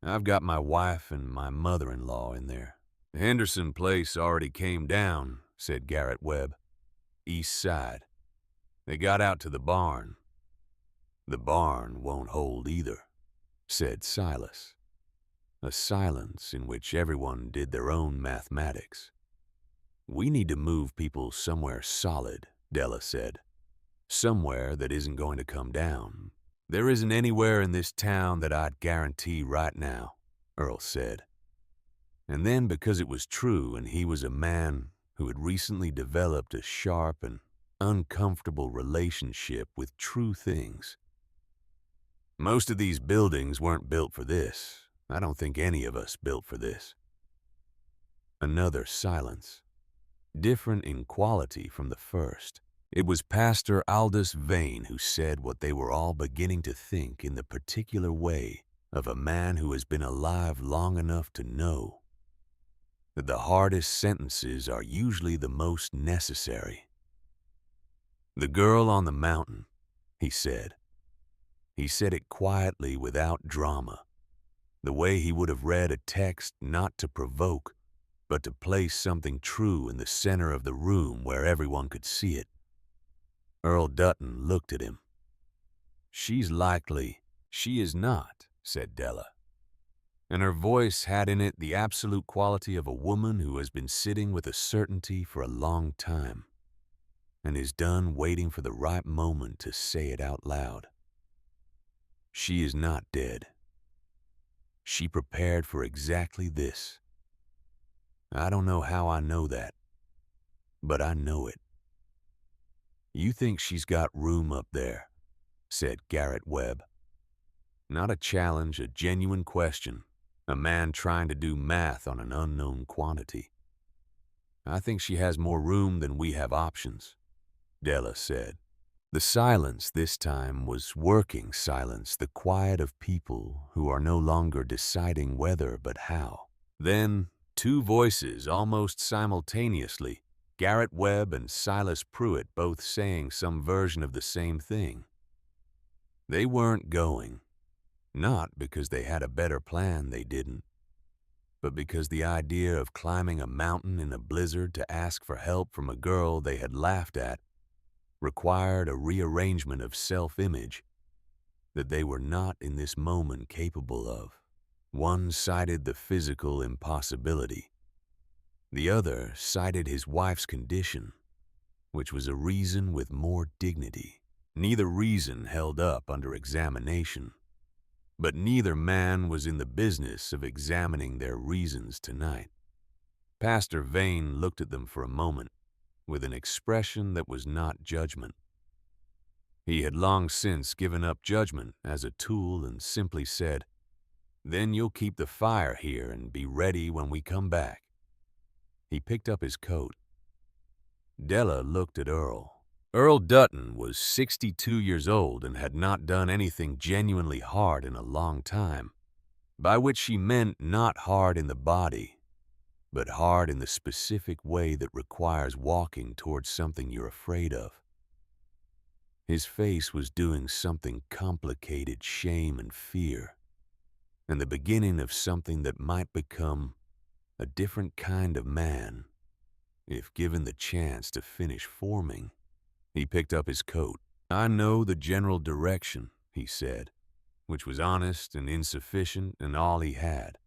I've got my wife and my mother-in-law in there." "The Henderson place already came down," said Garrett Webb. "East side. They got out to the barn." "The barn won't hold either," said Silas. A silence in which everyone did their own mathematics. "We need to move people somewhere solid," Della said. "Somewhere that isn't going to come down." "There isn't anywhere in this town that I'd guarantee right now," Earl said. And then, because it was true and he was a man who had recently developed a sharp and uncomfortable relationship with true things, "Most of these buildings weren't built for this. I don't think any of us built for this." Another silence, different in quality from the first. It was Pastor Aldous Vane who said what they were all beginning to think in the particular way of a man who has been alive long enough to know that the hardest sentences are usually the most necessary. "The girl on the mountain," he said. He said it quietly, without drama, the way he would have read a text not to provoke, but to place something true in the center of the room where everyone could see it. Earl Dutton looked at him. "She's likely." "She is not," said Della. And her voice had in it the absolute quality of a woman who has been sitting with a certainty for a long time and is done waiting for the right moment to say it out loud. "She is not dead. She prepared for exactly this. I don't know how I know that, but I know it." "You think she's got room up there?" said Garrett Webb. Not a challenge, a genuine question, a man trying to do math on an unknown quantity. "I think she has more room than we have options," Della said. The silence this time was working silence, the quiet of people who are no longer deciding whether but how. Then 2 voices almost simultaneously, Garrett Webb and Silas Pruitt, both saying some version of the same thing. They weren't going. Not because they had a better plan, they didn't, but because the idea of climbing a mountain in a blizzard to ask for help from a girl they had laughed at required a rearrangement of self-image that they were not in this moment capable of. One cited the physical impossibility. The other cited his wife's condition, which was a reason with more dignity. Neither reason held up under examination, but neither man was in the business of examining their reasons tonight. Pastor Vane looked at them for a moment with an expression that was not judgment. He had long since given up judgment as a tool and simply said, "Then you'll keep the fire here and be ready when we come back." He picked up his coat. Della looked at Earl. Earl Dutton was 62 years old and had not done anything genuinely hard in a long time, by which she meant not hard in the body, but hard in the specific way that requires walking towards something you're afraid of. His face was doing something complicated, shame and fear, and the beginning of something that might become a different kind of man if given the chance to finish forming. He picked up his coat. "I know the general direction," he said, which was honest and insufficient and all he had.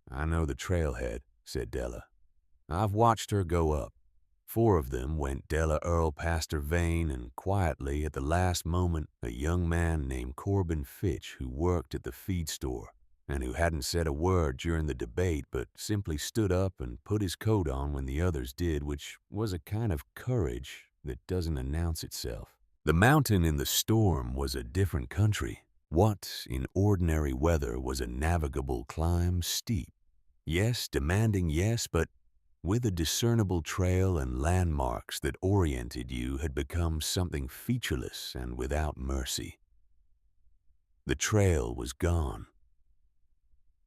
"I know the trailhead," said Della. "I've watched her go up." 4 of them went Della, Earl, Pastor Vane, and quietly, at the last moment, a young man named Corbin Fitch, who worked at the feed store, and who hadn't said a word during the debate but simply stood up and put his coat on when the others did, which was a kind of courage that doesn't announce itself. The mountain in the storm was a different country. What, in ordinary weather, was a navigable climb, steep. Yes, demanding, yes, but with a discernible trail and landmarks that oriented you, had become something featureless and without mercy. The trail was gone.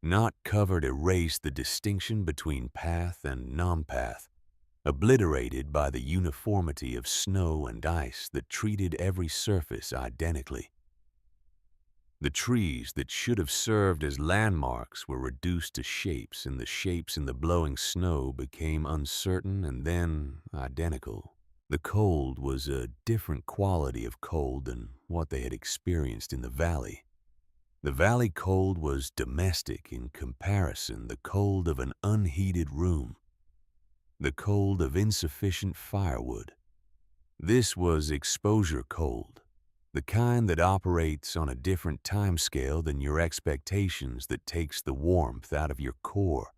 Not covered erased the distinction between path and non-path, obliterated by the uniformity of snow and ice that treated every surface identically. The trees that should have served as landmarks were reduced to shapes, and the shapes in the blowing snow became uncertain and then identical. The cold was a different quality of cold than what they had experienced in the valley. The valley cold was domestic in comparison, the cold of an unheated room, the cold of insufficient firewood. This was exposure cold, the kind that operates on a different time scale than your expectations, that takes the warmth out of your core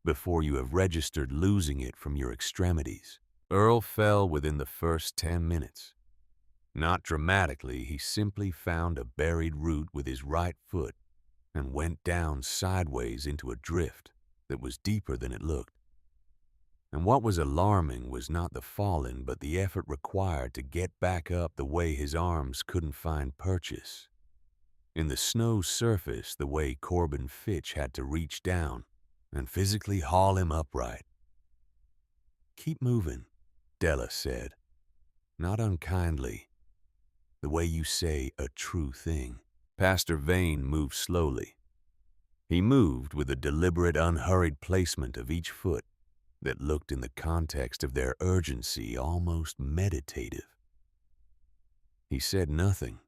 before you have registered losing it from your extremities. Earl fell within the first 10 minutes. Not dramatically, he simply found a buried root with his right foot and went down sideways into a drift that was deeper than it looked. And what was alarming was not the falling, but the effort required to get back up the way his arms couldn't find purchase. In the snow surface, the way Corbin Fitch had to reach down and physically haul him upright. "Keep moving," Della said, not unkindly, the way you say a true thing. Pastor Vane moved slowly. He moved with a deliberate, unhurried placement of each foot that looked, in the context of their urgency, almost meditative. He said nothing.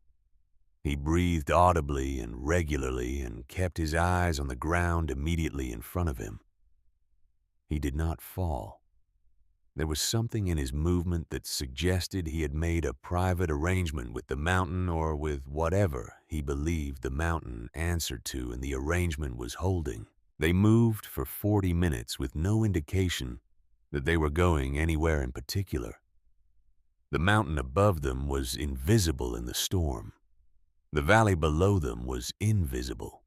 He breathed audibly and regularly and kept his eyes on the ground immediately in front of him. He did not fall. There was something in his movement that suggested he had made a private arrangement with the mountain, or with whatever he believed the mountain answered to, and the arrangement was holding. They moved for 40 minutes with no indication that they were going anywhere in particular. The mountain above them was invisible in the storm. The valley below them was invisible.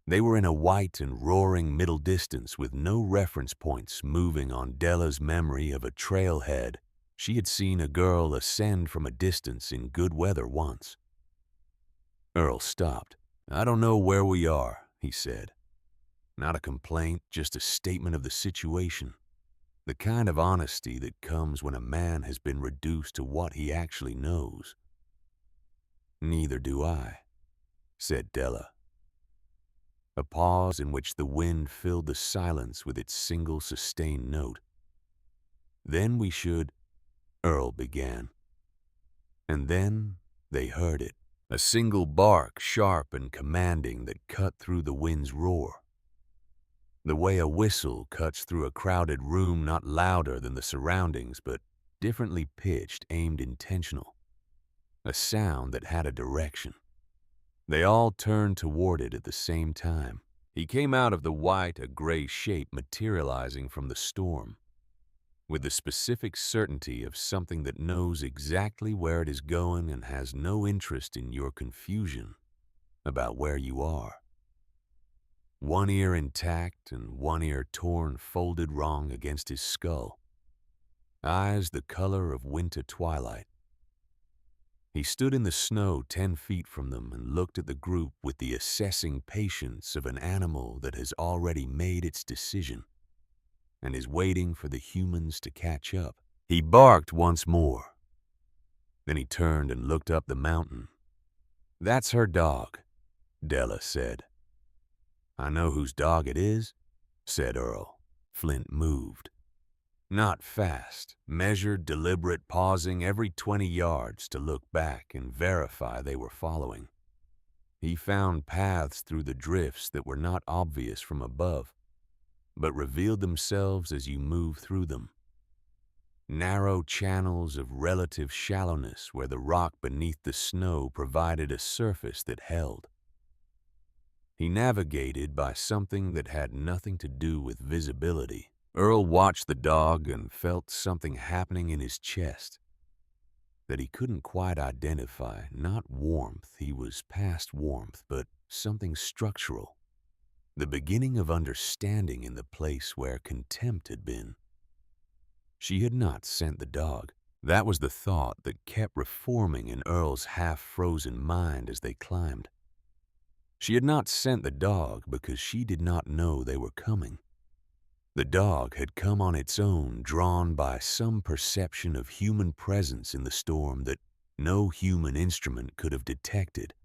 They were in a white and roaring middle distance with no reference points, moving on Della's memory of a trailhead she had seen a girl ascend from a distance in good weather once. Earl stopped. "I don't know where we are," he said. Not a complaint, just a statement of the situation. The kind of honesty that comes when a man has been reduced to what he actually knows. "Neither do I," said Della. A pause in which the wind filled the silence with its single sustained note. Then we should, Earl began. And then they heard it, a single bark, sharp and commanding, that cut through the wind's roar. The way a whistle cuts through a crowded room, not louder than the surroundings, but differently pitched, aimed intentional. A sound that had a direction. They all turned toward it at the same time. He came out of the white, a gray shape materializing from the storm, with the specific certainty of something that knows exactly where it is going and has no interest in your confusion about where you are. One ear intact and one ear torn, folded wrong against his skull. Eyes the color of winter twilight. He stood in the snow 10 feet from them and looked at the group with the assessing patience of an animal that has already made its decision and is waiting for the humans to catch up. He barked once more. Then he turned and looked up the mountain. "That's her dog," Della said. "I know whose dog it is," said Earl. Flint moved. Not fast, measured, deliberate, pausing every 20 yards to look back and verify they were following. He found paths through the drifts that were not obvious from above, but revealed themselves as you moved through them. Narrow channels of relative shallowness where the rock beneath the snow provided a surface that held. He navigated by something that had nothing to do with visibility. Earl watched the dog and felt something happening in his chest that he couldn't quite identify. Not warmth, he was past warmth, but something structural. The beginning of understanding in the place where contempt had been. She had not sent the dog. That was the thought that kept reforming in Earl's half-frozen mind as they climbed. She had not sent the dog because she did not know they were coming. The dog had come on its own, drawn by some perception of human presence in the storm that no human instrument could have detected,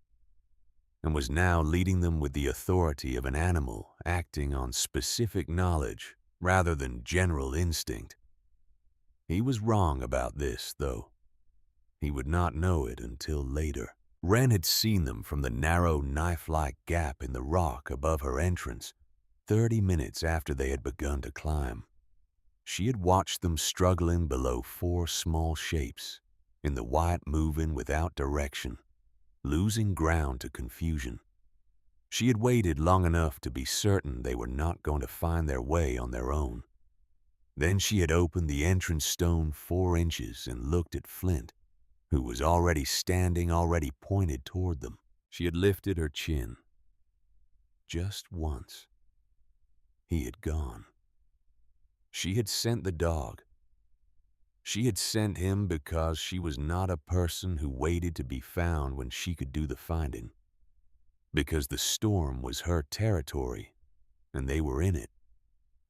and was now leading them with the authority of an animal acting on specific knowledge rather than general instinct. He was wrong about this, though. He would not know it until later. Wren had seen them from the narrow, knife-like gap in the rock above her entrance, 30 minutes after they had begun to climb. She had watched them struggling below 4 small shapes, in the white moving without direction, losing ground to confusion. She had waited long enough to be certain they were not going to find their way on their own. Then she had opened the entrance stone 4 inches and looked at Flint, who was already standing, already pointed toward them. She had lifted her chin. Just once. He had gone. She had sent the dog. She had sent him because she was not a person who waited to be found when she could do the finding. Because the storm was her territory, and they were in it,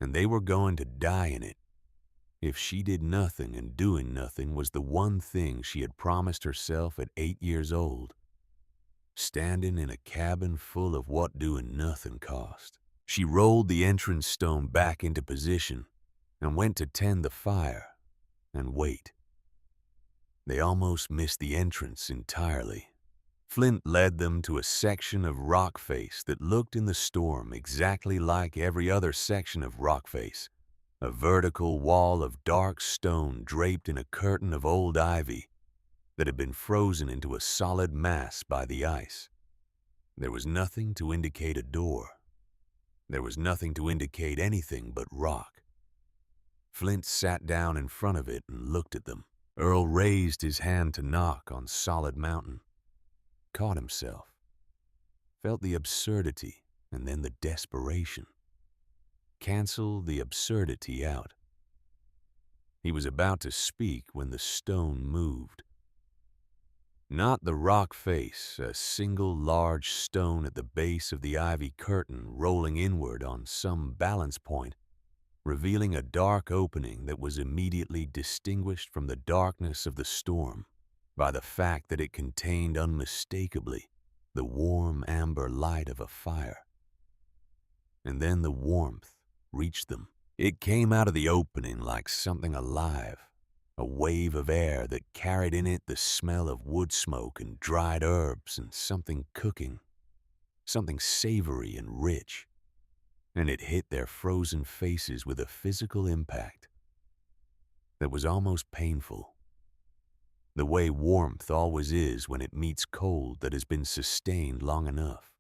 and they were going to die in it. If she did nothing, and doing nothing was the one thing she had promised herself at 8 years old. Standing in a cabin full of what doing nothing cost. She rolled the entrance stone back into position and went to tend the fire and wait. They almost missed the entrance entirely. Flint led them to a section of rock face that looked in the storm exactly like every other section of rock face. A vertical wall of dark stone draped in a curtain of old ivy that had been frozen into a solid mass by the ice. There was nothing to indicate a door. There was nothing to indicate anything but rock. Flint sat down in front of it and looked at them. Earl raised his hand to knock on solid mountain. Caught himself. Felt the absurdity and then the desperation. Cancel the absurdity out. He was about to speak when the stone moved. Not the rock face, a single large stone at the base of the ivy curtain rolling inward on some balance point, revealing a dark opening that was immediately distinguished from the darkness of the storm by the fact that it contained unmistakably the warm amber light of a fire. And then the warmth reached them. It came out of the opening like something alive, a wave of air that carried in it the smell of wood smoke and dried herbs and something cooking, something savory and rich. And it hit their frozen faces with a physical impact that was almost painful, the way warmth always is when it meets cold that has been sustained long enough.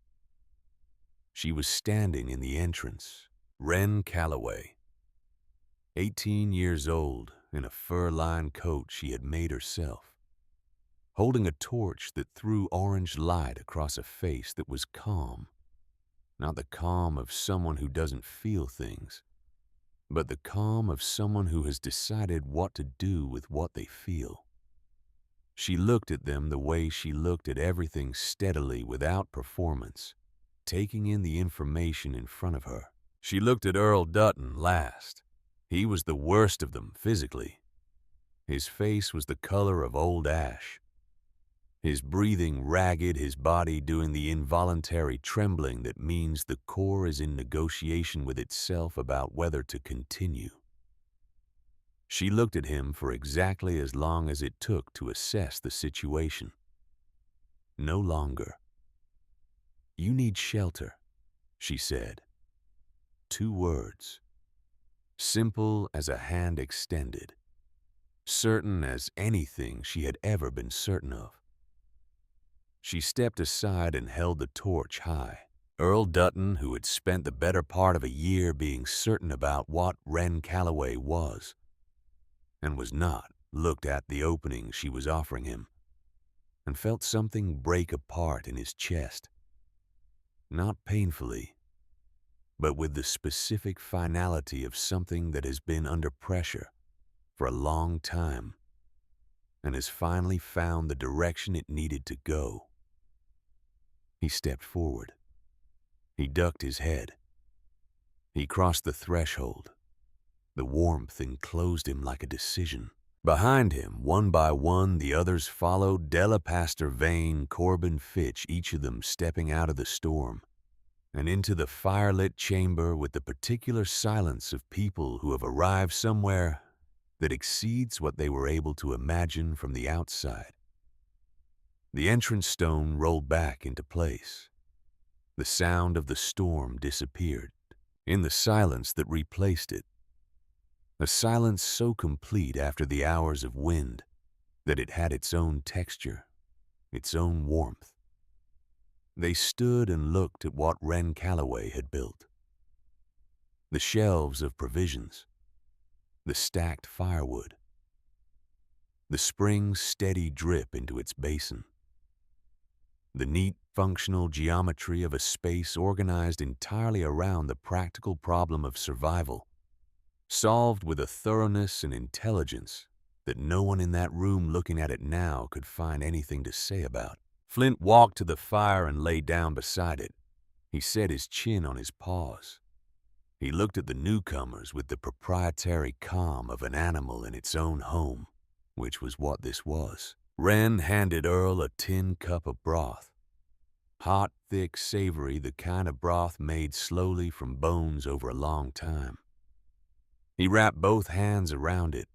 She was standing in the entrance, Wren Calloway, 18 years old, in a fur-lined coat she had made herself, holding a torch that threw orange light across a face that was calm, not the calm of someone who doesn't feel things, but the calm of someone who has decided what to do with what they feel. She looked at them the way she looked at everything, steadily, without performance, taking in the information in front of her. She looked at Earl Dutton last. He was the worst of them physically. His face was the color of old ash, his breathing ragged, his body doing the involuntary trembling that means the core is in negotiation with itself about whether to continue. She looked at him for exactly as long as it took to assess the situation. No longer. "You need shelter," she said. 2 words. Simple as a hand extended. Certain as anything she had ever been certain of. She stepped aside and held the torch high. Earl Dutton, who had spent the better part of a year being certain about what Wren Calloway was and was not, looked at the opening she was offering him and felt something break apart in his chest. Not painfully, but with the specific finality of something that has been under pressure for a long time and has finally found the direction it needed to go. He stepped forward. He ducked his head. He crossed the threshold. The warmth enclosed him like a decision. Behind him, one by one, the others followed, Delapaster, Vane, Corbin, Fitch, each of them stepping out of the storm and into the firelit chamber with the particular silence of people who have arrived somewhere that exceeds what they were able to imagine from the outside. The entrance stone rolled back into place. The sound of the storm disappeared in the silence that replaced it. A silence so complete after the hours of wind that it had its own texture, its own warmth. They stood and looked at what Wren Calloway had built. The shelves of provisions, the stacked firewood, the spring's steady drip into its basin, the neat, functional geometry of a space organized entirely around the practical problem of survival, solved with a thoroughness and intelligence that no one in that room looking at it now could find anything to say about. Flint walked to the fire and lay down beside it. He set his chin on his paws. He looked at the newcomers with the proprietary calm of an animal in its own home, which was what this was. Wren handed Earl a tin cup of broth. Hot, thick, savory, the kind of broth made slowly from bones over a long time. He wrapped both hands around it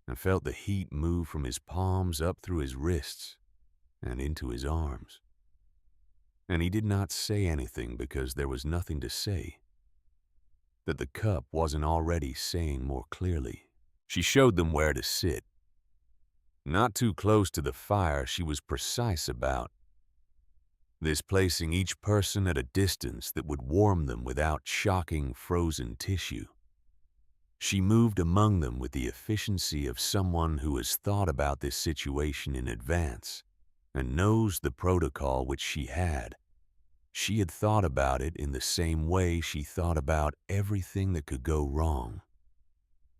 and felt the heat move from his palms up through his wrists and into his arms. And he did not say anything because there was nothing to say. That the cup wasn't already saying more clearly. She showed them where to sit. Not too close to the fire, she was precise about this, placing each person at a distance that would warm them without shocking frozen tissue. She moved among them with the efficiency of someone who has thought about this situation in advance and knows the protocol which she had. She had thought about it in the same way she thought about everything that could go wrong,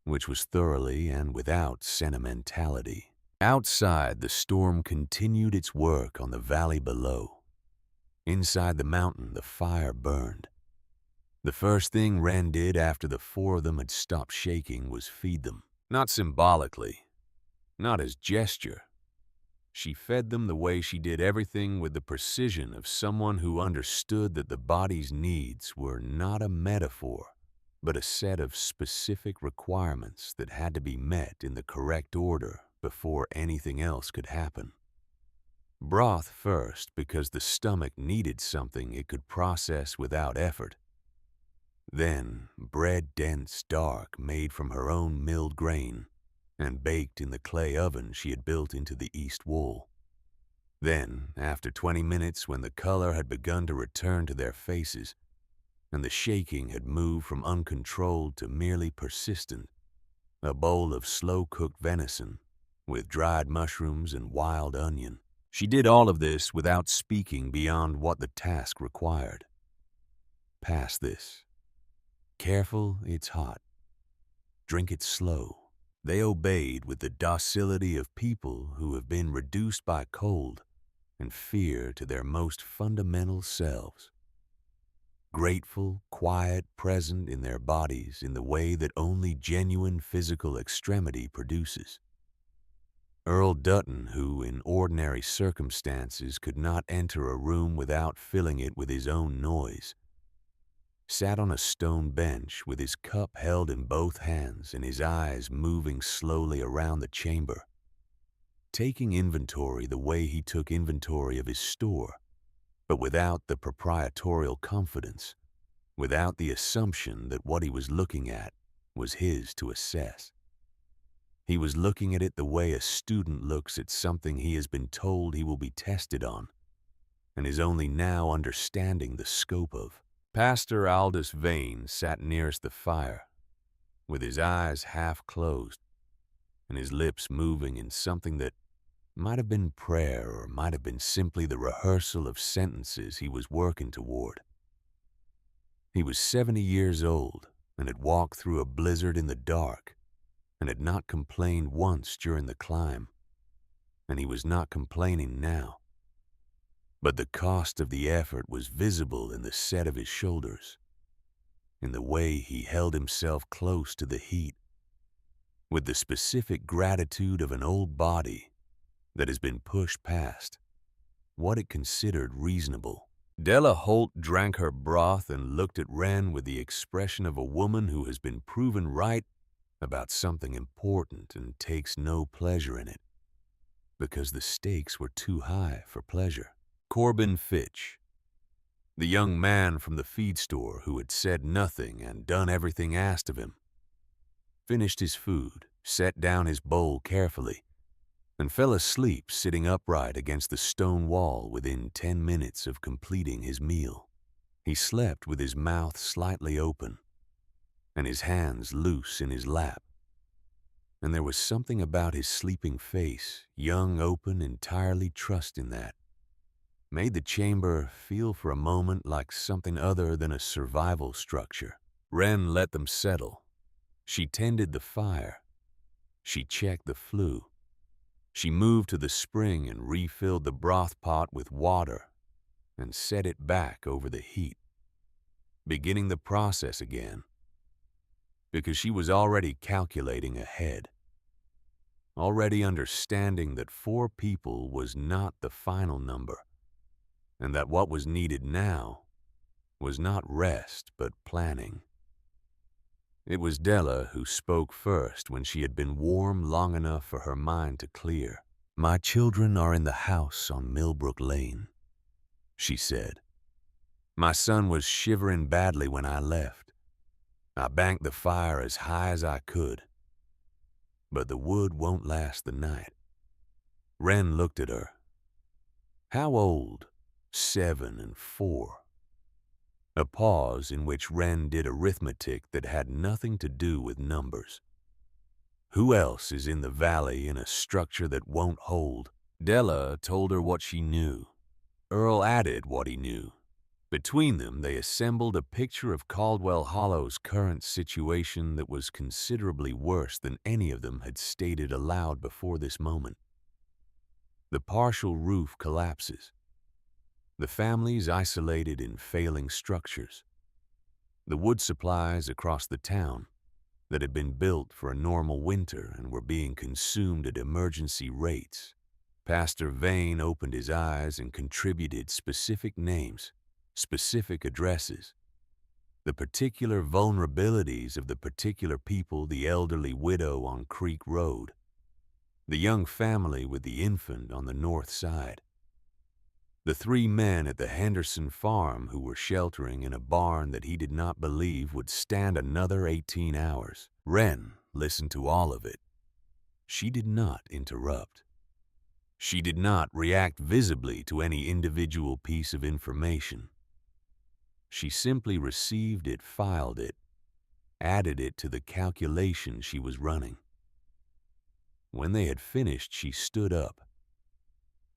which was thoroughly and without sentimentality. Outside, the storm continued its work on the valley below. Inside the mountain, the fire burned. The first thing Wren did after the 4 of them had stopped shaking was feed them. Not symbolically, not as gesture. She fed them the way she did everything with the precision of someone who understood that the body's needs were not a metaphor, but a set of specific requirements that had to be met in the correct order before anything else could happen. Broth first, because the stomach needed something it could process without effort. Then bread dense dark made from her own milled grain and baked in the clay oven she had built into the east wall. Then, after 20 minutes, when the color had begun to return to their faces and the shaking had moved from uncontrolled to merely persistent, a bowl of slow-cooked venison with dried mushrooms and wild onion. She did all of this without speaking beyond what the task required. Pass this. Careful, it's hot. Drink it slow. They obeyed with the docility of people who have been reduced by cold and fear to their most fundamental selves. Grateful, quiet, present in their bodies in the way that only genuine physical extremity produces. Earl Dutton, who in ordinary circumstances could not enter a room without filling it with his own noise, sat on a stone bench with his cup held in both hands and his eyes moving slowly around the chamber, taking inventory the way he took inventory of his store, but without the proprietorial confidence, without the assumption that what he was looking at was his to assess. He was looking at it the way a student looks at something he has been told he will be tested on, and is only now understanding the scope of. Pastor Aldous Vane sat nearest the fire, with his eyes half closed, and his lips moving in something that might have been prayer or might have been simply the rehearsal of sentences he was working toward. He was 70 years old and had walked through a blizzard in the dark and had not complained once during the climb, and he was not complaining now. But the cost of the effort was visible in the set of his shoulders, in the way he held himself close to the heat, with the specific gratitude of an old body that has been pushed past what it considered reasonable. Della Holt drank her broth and looked at Wren with the expression of a woman who has been proven right about something important and takes no pleasure in it, because the stakes were too high for pleasure. Corbin Fitch, the young man from the feed store who had said nothing and done everything asked of him, finished his food, set down his bowl carefully, and fell asleep sitting upright against the stone wall within 10 minutes of completing his meal. He slept with his mouth slightly open and his hands loose in his lap, and there was something about his sleeping face, young, open, entirely trusting that, made the chamber feel for a moment like something other than a survival structure. Wren let them settle. She tended the fire. She checked the flue. She moved to the spring and refilled the broth pot with water and set it back over the heat, beginning the process again, because she was already calculating ahead, already understanding that 4 people was not the final number, and that what was needed now was not rest but planning. It was Della who spoke first when she had been warm long enough for her mind to clear. "My children are in the house on Millbrook Lane," she said. "My son was shivering badly when I left. I banked the fire as high as I could, but the wood won't last the night." Wren looked at her. How old? 7 and 4. A pause in which Wren did arithmetic that had nothing to do with numbers. Who else is in the valley in a structure that won't hold? Della told her what she knew. Earl added what he knew. Between them, they assembled a picture of Caldwell Hollow's current situation that was considerably worse than any of them had stated aloud before this moment. The partial roof collapses. The families isolated in failing structures. The wood supplies across the town that had been built for a normal winter and were being consumed at emergency rates. Pastor Vane opened his eyes and contributed specific names, specific addresses, the particular vulnerabilities of the particular people, the elderly widow on Creek Road, the young family with the infant on the north side, the 3 men at the Henderson farm who were sheltering in a barn that he did not believe would stand another 18 hours. Wren listened to all of it. She did not interrupt. She did not react visibly to any individual piece of information. She simply received it, filed it, added it to the calculation she was running. When they had finished, she stood up.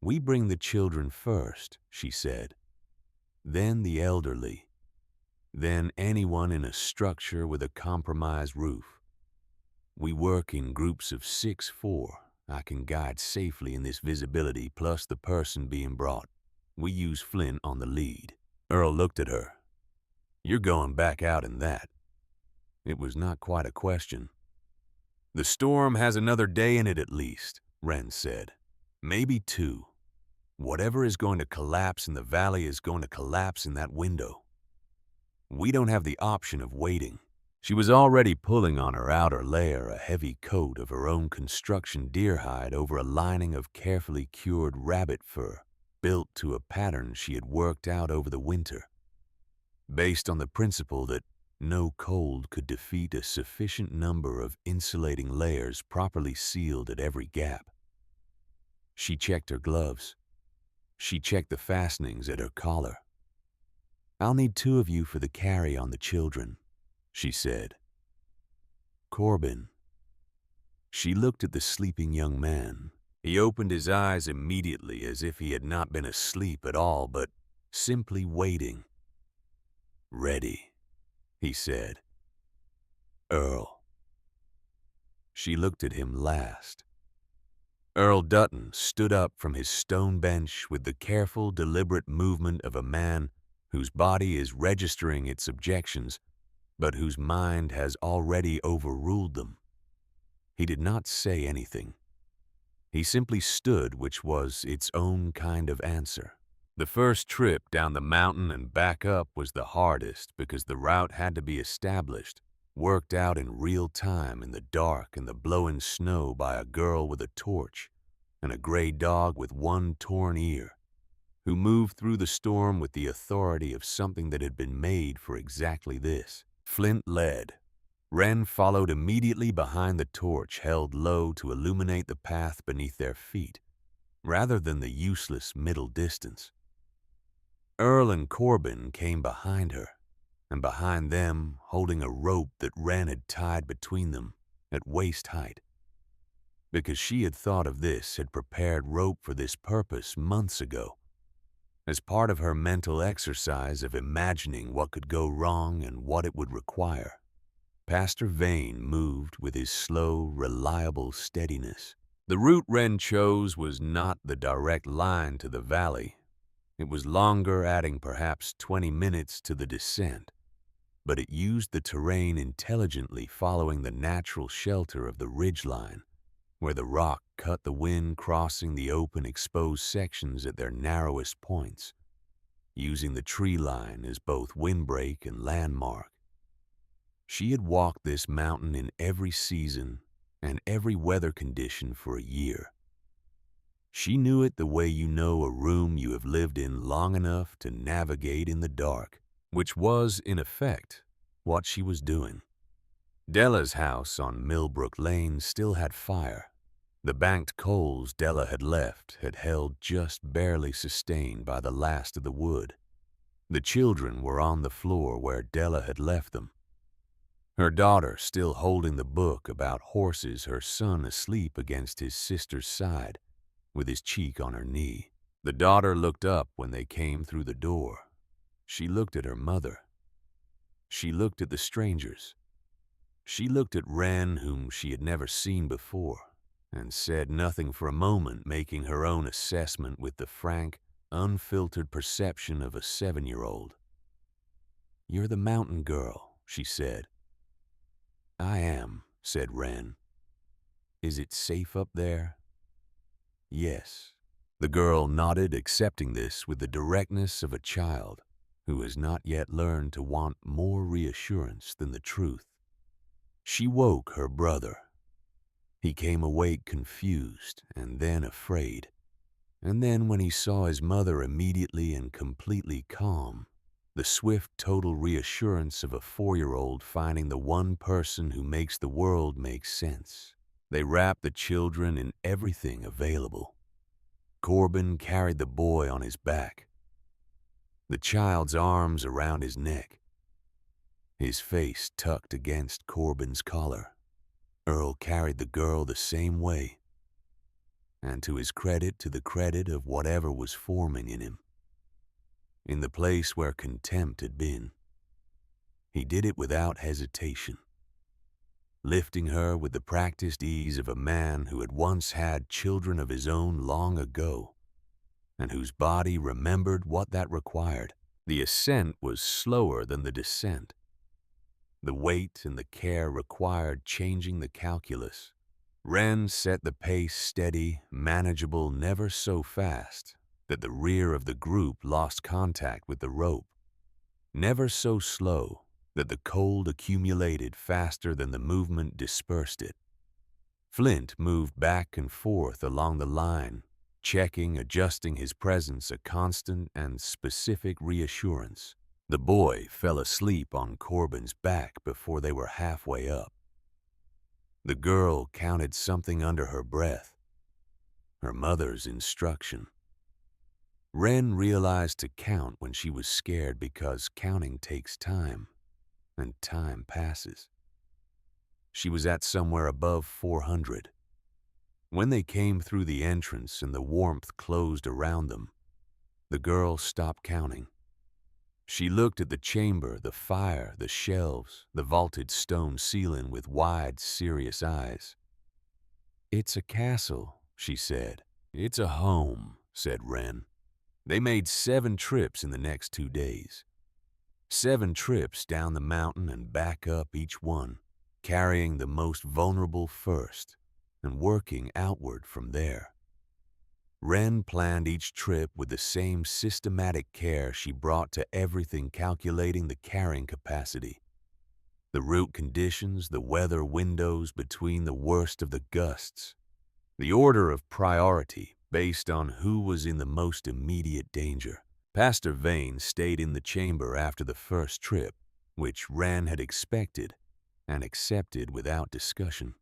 "We bring the children first," she said, "then the elderly, then anyone in a structure with a compromised roof. We work in groups of 6-4. I can guide safely in this visibility plus the person being brought. We use Flint on the lead." Earl looked at her. "You're going back out in that." It was not quite a question. "The storm has another day in it at least," Wren said. "Maybe 2. Whatever is going to collapse in the valley is going to collapse in that window. We don't have the option of waiting." She was already pulling on her outer layer, a heavy coat of her own construction deer hide over a lining of carefully cured rabbit fur, built to a pattern she had worked out over the winter, based on the principle that no cold could defeat a sufficient number of insulating layers properly sealed at every gap. She checked her gloves. She checked the fastenings at her collar. "I'll need 2 of you for the carry on the children," she said. "Corbin." She looked at the sleeping young man. He opened his eyes immediately as if he had not been asleep at all, but simply waiting. "Ready," he said. "Earl." She looked at him last. Earl Dutton stood up from his stone bench with the careful, deliberate movement of a man whose body is registering its objections, but whose mind has already overruled them. He did not say anything. He simply stood, which was its own kind of answer. The first trip down the mountain and back up was the hardest because the route had to be established, worked out in real time in the dark and the blowing snow by a girl with a torch and a gray dog with one torn ear, who moved through the storm with the authority of something that had been made for exactly this. Flint led. Wren followed immediately behind the torch held low to illuminate the path beneath their feet, rather than the useless middle distance. Earl and Corbin came behind her, and behind them, holding a rope that Wren had tied between them at waist height. Because she had thought of this, had prepared rope for this purpose months ago, as part of her mental exercise of imagining what could go wrong and what it would require. Pastor Vane moved with his slow, reliable steadiness. The route Wren chose was not the direct line to the valley. It was longer, adding perhaps 20 minutes to the descent, but it used the terrain intelligently, following the natural shelter of the ridgeline, where the rock cut the wind, crossing the open, exposed sections at their narrowest points, using the tree line as both windbreak and landmark. She had walked this mountain in every season and every weather condition for a year. She knew it the way you know a room you have lived in long enough to navigate in the dark, which was, in effect, what she was doing. Della's house on Millbrook Lane still had fire. The banked coals Della had left had held just barely sustained by the last of the wood. The children were on the floor where Della had left them. Her daughter still holding the book about horses, her son asleep against his sister's side, with his cheek on her knee. The daughter looked up when they came through the door. She looked at her mother. She looked at the strangers. She looked at Wren, whom she had never seen before, and said nothing for a moment, making her own assessment with the frank, unfiltered perception of a 7-year-old. "You're the mountain girl," she said. "I am," said Wren. "Is it safe up there?" "Yes," The girl nodded, accepting this with the directness of a child who has not yet learned to want more reassurance than the truth. She woke her brother. He came awake confused and then afraid. And then when he saw his mother immediately and completely calm, the swift total reassurance of a 4-year-old finding the one person who makes the world make sense. They wrapped the children in everything available. Corbin carried the boy on his back, the child's arms around his neck, his face tucked against Corbin's collar. Earl carried the girl the same way, and to his credit, to the credit of whatever was forming in him, in the place where contempt had been, he did it without hesitation, lifting her with the practiced ease of a man who had once had children of his own long ago, and whose body remembered what that required. The ascent was slower than the descent. The weight and the care required changing the calculus. Wren set the pace steady, manageable, never so fast that the rear of the group lost contact with the rope, never so slow that the cold accumulated faster than the movement dispersed it. Flint moved back and forth along the line, checking, adjusting his presence, a constant and specific reassurance. The boy fell asleep on Corbin's back before they were halfway up. The girl counted something under her breath, her mother's instruction. Wren realized to count when she was scared because counting takes time, and time passes. She was at somewhere above 400. When they came through the entrance and the warmth closed around them, the girl stopped counting. She looked at the chamber, the fire, the shelves, the vaulted stone ceiling with wide, serious eyes. "It's a castle," she said. "It's a home," said Wren. They made 7 trips in the next 2 days. 7 trips down the mountain and back up each one, carrying the most vulnerable first and working outward from there. Wren planned each trip with the same systematic care she brought to everything, calculating the carrying capacity, the route conditions, the weather windows between the worst of the gusts, the order of priority based on who was in the most immediate danger. Pastor Vane stayed in the chamber after the first trip, which Wren had expected and accepted without discussion.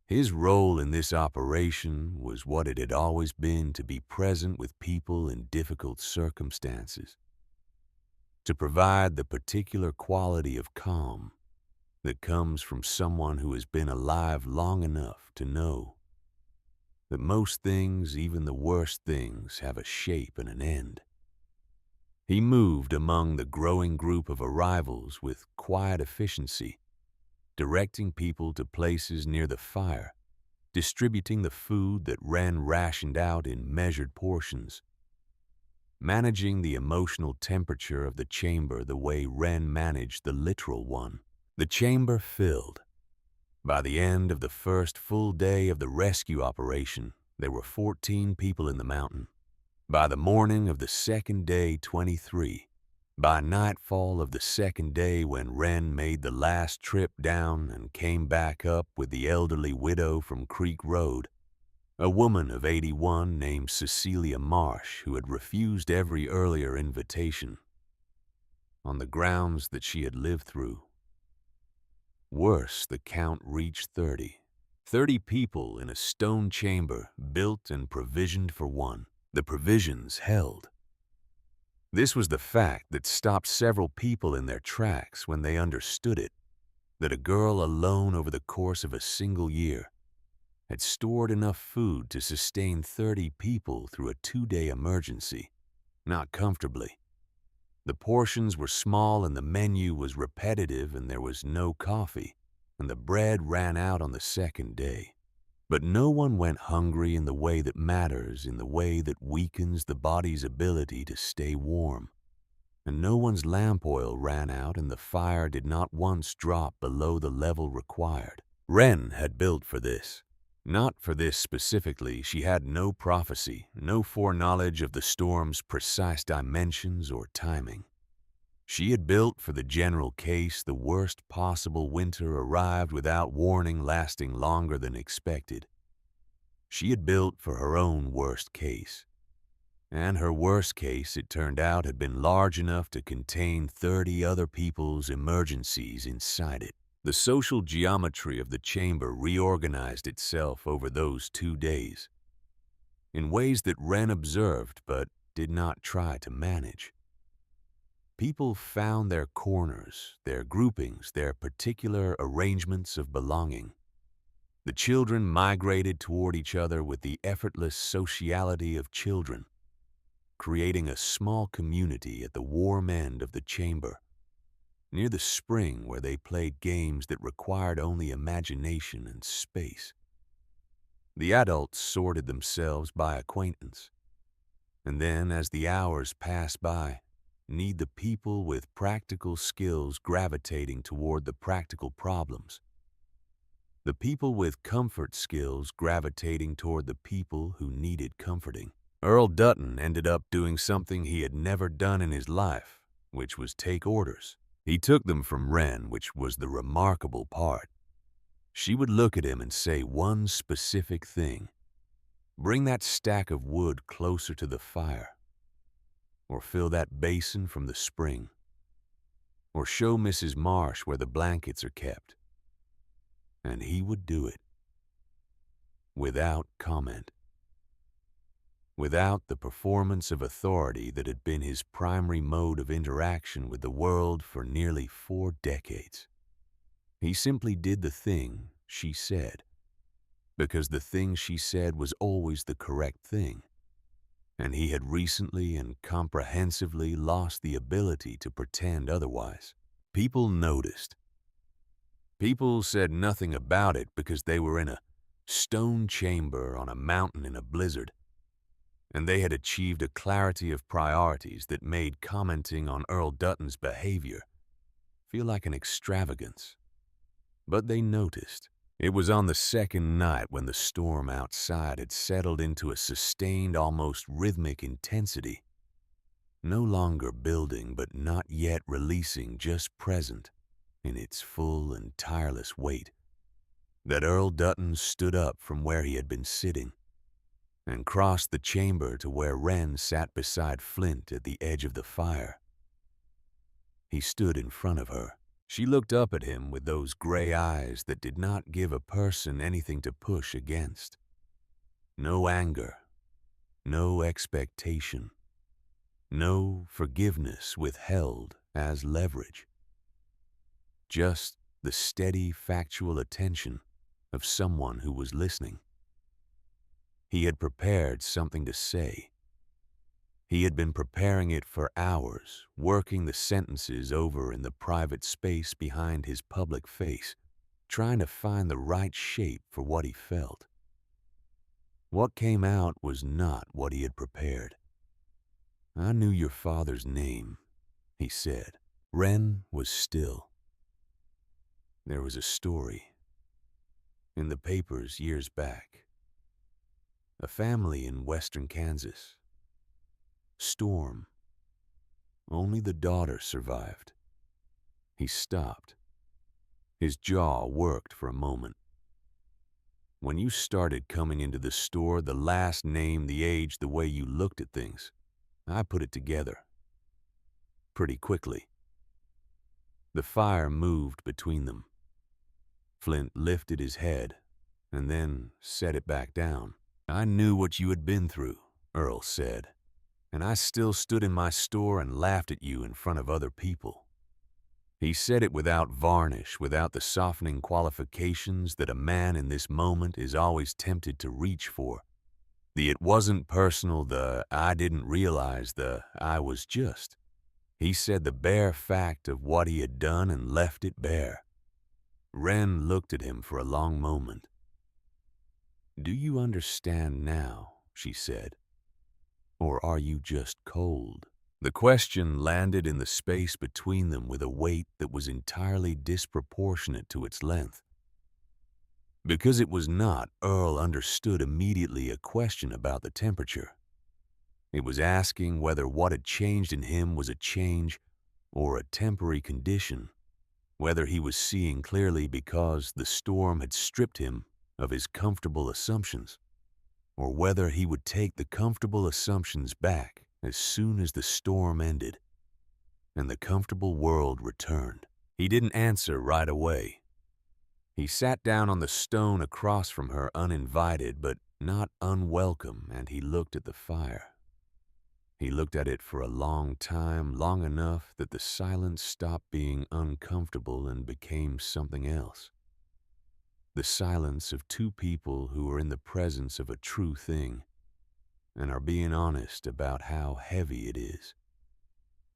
His role in this operation was what it had always been: to be present with people in difficult circumstances, to provide the particular quality of calm that comes from someone who has been alive long enough to know that most things, even the worst things, have a shape and an end. He moved among the growing group of arrivals with quiet efficiency, directing people to places near the fire, distributing the food that Wren rationed out in measured portions, managing the emotional temperature of the chamber the way Wren managed the literal one. The chamber filled. By the end of the first full day of the rescue operation, there were 14 people in the mountain. By the morning of the second day, 23. By nightfall of the second day, when Wren made the last trip down and came back up with the elderly widow from Creek Road, a woman of 81 named Cecilia Marsh, who had refused every earlier invitation on the grounds that she had lived through. Worse, the count reached 30. 30 people in a stone chamber built and provisioned for one. The provisions held. This was the fact that stopped several people in their tracks when they understood it, that a girl alone over the course of a single year had stored enough food to sustain 30 people through a 2-day emergency, not comfortably. The portions were small and the menu was repetitive, and there was no coffee, and the bread ran out on the second day. But no one went hungry in the way that matters, in the way that weakens the body's ability to stay warm. And no one's lamp oil ran out, and the fire did not once drop below the level required. Wren had built for this. Not for this specifically, she had no prophecy, no foreknowledge of the storm's precise dimensions or timing. She had built for the general case the worst possible winter arrived without warning lasting longer than expected. She had built for her own worst case. And her worst case, it turned out, had been large enough to contain 30 other people's emergencies inside it. The social geometry of the chamber reorganized itself over those 2 days in ways that Wren observed but did not try to manage. People found their corners, their groupings, their particular arrangements of belonging. The children migrated toward each other with the effortless sociality of children, creating a small community at the warm end of the chamber, near the spring where they played games that required only imagination and space. The adults sorted themselves by acquaintance, and then, as the hours passed by, need the people with practical skills gravitating toward the practical problems. The people with comfort skills gravitating toward the people who needed comforting. Earl Dutton ended up doing something he had never done in his life, which was take orders. He took them from Wren, which was the remarkable part. She would look at him and say one specific thing. Bring that stack of wood closer to the fire. Or fill that basin from the spring. Or show Mrs. Marsh where the blankets are kept. And he would do it. Without comment. Without the performance of authority that had been his primary mode of interaction with the world for nearly 4 decades. He simply did the thing she said, because the thing she said was always the correct thing, and he had recently and comprehensively lost the ability to pretend otherwise. People noticed. People said nothing about it because they were in a stone chamber on a mountain in a blizzard, and they had achieved a clarity of priorities that made commenting on Earl Dutton's behavior feel like an extravagance. But they noticed. It was on the second night when the storm outside had settled into a sustained, almost rhythmic intensity, no longer building but not yet releasing, just present in its full and tireless weight, that Earl Dutton stood up from where he had been sitting and crossed the chamber to where Wren sat beside Flint at the edge of the fire. He stood in front of her. She looked up at him with those gray eyes that did not give a person anything to push against. No anger, no expectation, no forgiveness withheld as leverage. Just the steady, factual attention of someone who was listening. He had prepared something to say. He had been preparing it for hours, working the sentences over in the private space behind his public face, trying to find the right shape for what he felt. What came out was not what he had prepared. "I knew your father's name," he said. Wren was still. There was a story in the papers years back. A family in western Kansas. Storm. Only the daughter survived. He stopped. His jaw worked for a moment. When you started coming into the store, the last name, the age, the way you looked at things, I put it together. Pretty quickly. The fire moved between them. Flint lifted his head and then set it back down. "I knew what you had been through," Earl said, "and I still stood in my store and laughed at you in front of other people." He said it without varnish, without the softening qualifications that a man in this moment is always tempted to reach for. The "it wasn't personal," the "I didn't realize," the "I was just." He said the bare fact of what he had done and left it bare. Wren looked at him for a long moment. "Do you understand now?" she said. "Or are you just cold?" The question landed in the space between them with a weight that was entirely disproportionate to its length. Because it was not, Earl understood immediately a question about the temperature. It was asking whether what had changed in him was a change or a temporary condition, whether he was seeing clearly because the storm had stripped him of his comfortable assumptions, or whether he would take the comfortable assumptions back as soon as the storm ended and the comfortable world returned. He didn't answer right away. He sat down on the stone across from her, uninvited but not unwelcome, and he looked at the fire. He looked at it for a long time, long enough that the silence stopped being uncomfortable and became something else. The silence of two people who are in the presence of a true thing and are being honest about how heavy it is.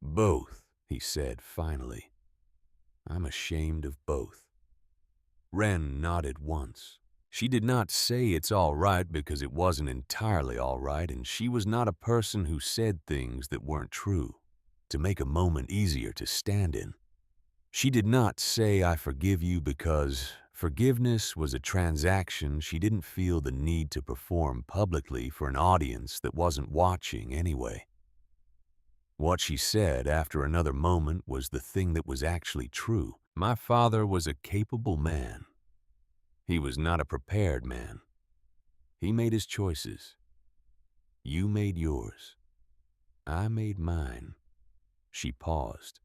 "Both," he said finally. "I'm ashamed of both." Wren nodded once. She did not say it's all right because it wasn't entirely all right, and she was not a person who said things that weren't true to make a moment easier to stand in. She did not say, "I forgive you," because forgiveness was a transaction she didn't feel the need to perform publicly for an audience that wasn't watching anyway. What she said after another moment was the thing that was actually true. My father was a capable man. He was not a prepared man. He made his choices. You made yours. I made mine. She paused.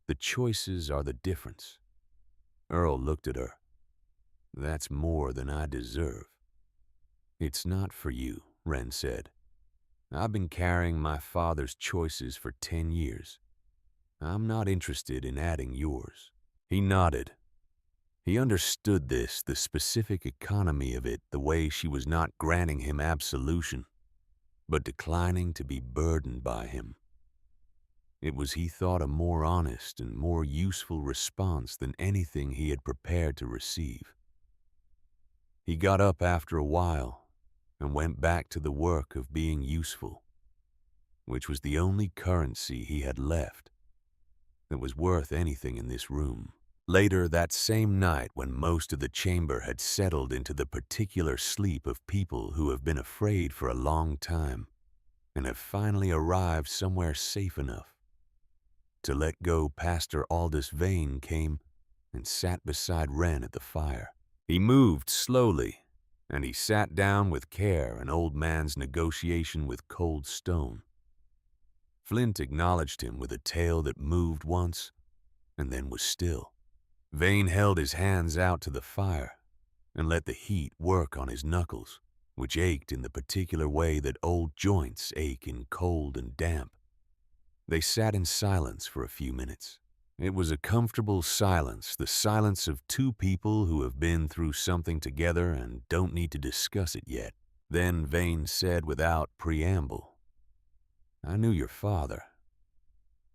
The choices are the difference. Earl looked at her. That's more than I deserve. It's not for you, Wren said. I've been carrying my father's choices for 10 years. I'm not interested in adding yours. He nodded. He understood this, the specific economy of it, the way she was not granting him absolution, but declining to be burdened by him. It was, he thought, a more honest and more useful response than anything he had prepared to receive. He got up after a while and went back to the work of being useful, which was the only currency he had left that was worth anything in this room. Later that same night, when most of the chamber had settled into the particular sleep of people who have been afraid for a long time and have finally arrived somewhere safe enough to let go, Pastor Aldous Vane came and sat beside Wren at the fire. He moved slowly, and he sat down with care, an old man's negotiation with cold stone. Flint acknowledged him with a tail that moved once and then was still. Vane held his hands out to the fire and let the heat work on his knuckles, which ached in the particular way that old joints ache in cold and damp. They sat in silence for a few minutes. It was a comfortable silence, the silence of two people who have been through something together and don't need to discuss it yet. Then Vane said without preamble, "I knew your father.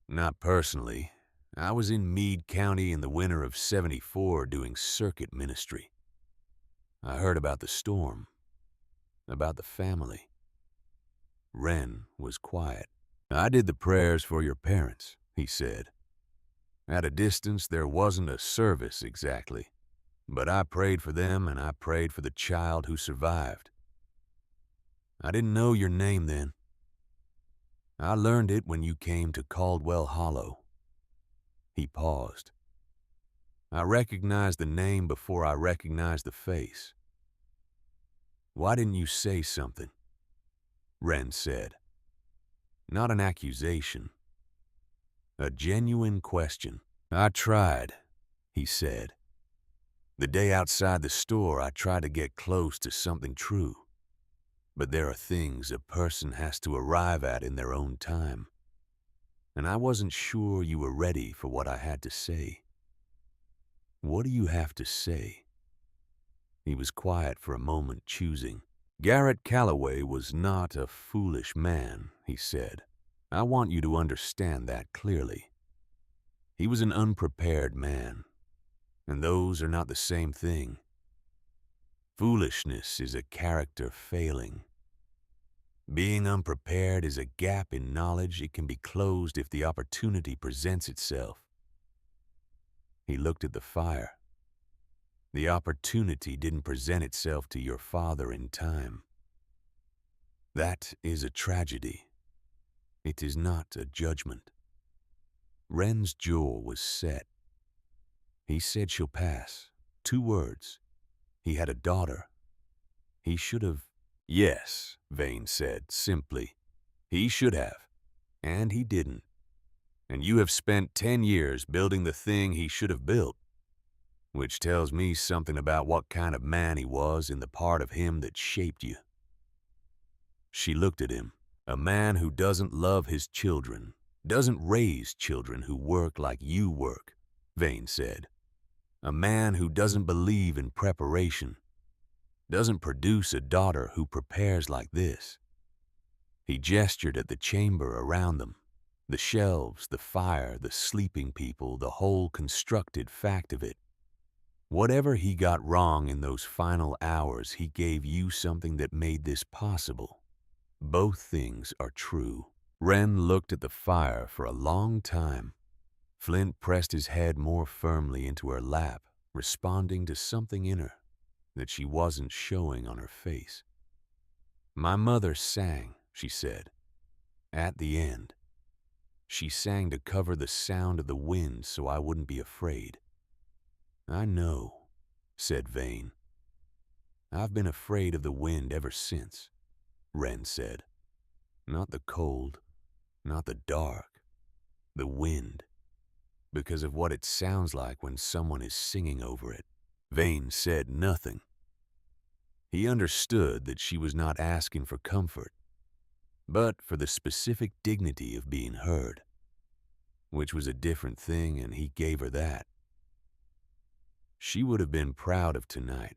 Not personally. I was in Meade County in the winter of '74 doing circuit ministry. I heard about the storm, about the family." Wren was quiet. "I did the prayers for your parents," he said. "At a distance, there wasn't a service exactly, but I prayed for them and I prayed for the child who survived. I didn't know your name then. I learned it when you came to Caldwell Hollow." He paused. "I recognized the name before I recognized the face." "Why didn't you say something?" Wren said. Not an accusation. A genuine question. "I tried," he said. "The day outside the store, I tried to get close to something true. But there are things a person has to arrive at in their own time. And I wasn't sure you were ready for what I had to say." "What do you have to say?" He was quiet for a moment, choosing. "Garrett Calloway was not a foolish man," he said. "I want you to understand that clearly. He was an unprepared man, and those are not the same thing. Foolishness is a character failing. Being unprepared is a gap in knowledge. It can be closed if the opportunity presents itself." He looked at the fire. The opportunity didn't present itself to your father in time. That is a tragedy. It is not a judgment. Wren's jaw was set. He said she'll pass. 2 words. He had a daughter. He should have. Yes, Vane said, simply. He should have. And he didn't. And you have spent 10 years building the thing he should have built, which tells me something about what kind of man he was in the part of him that shaped you. She looked at him. A man who doesn't love his children, doesn't raise children who work like you work, Vane said. A man who doesn't believe in preparation, doesn't produce a daughter who prepares like this. He gestured at the chamber around them, the shelves, the fire, the sleeping people, the whole constructed fact of it. Whatever he got wrong in those final hours, he gave you something that made this possible. Both things are true. Wren looked at the fire for a long time. Flint pressed his head more firmly into her lap, responding to something in her that she wasn't showing on her face. My mother sang, she said, at the end. She sang to cover the sound of the wind so I wouldn't be afraid. I know, said Vane. I've been afraid of the wind ever since, Wren said. Not the cold, not the dark, the wind, because of what it sounds like when someone is singing over it. Vane said nothing. He understood that she was not asking for comfort, but for the specific dignity of being heard, which was a different thing, and he gave her that. She would have been proud of tonight,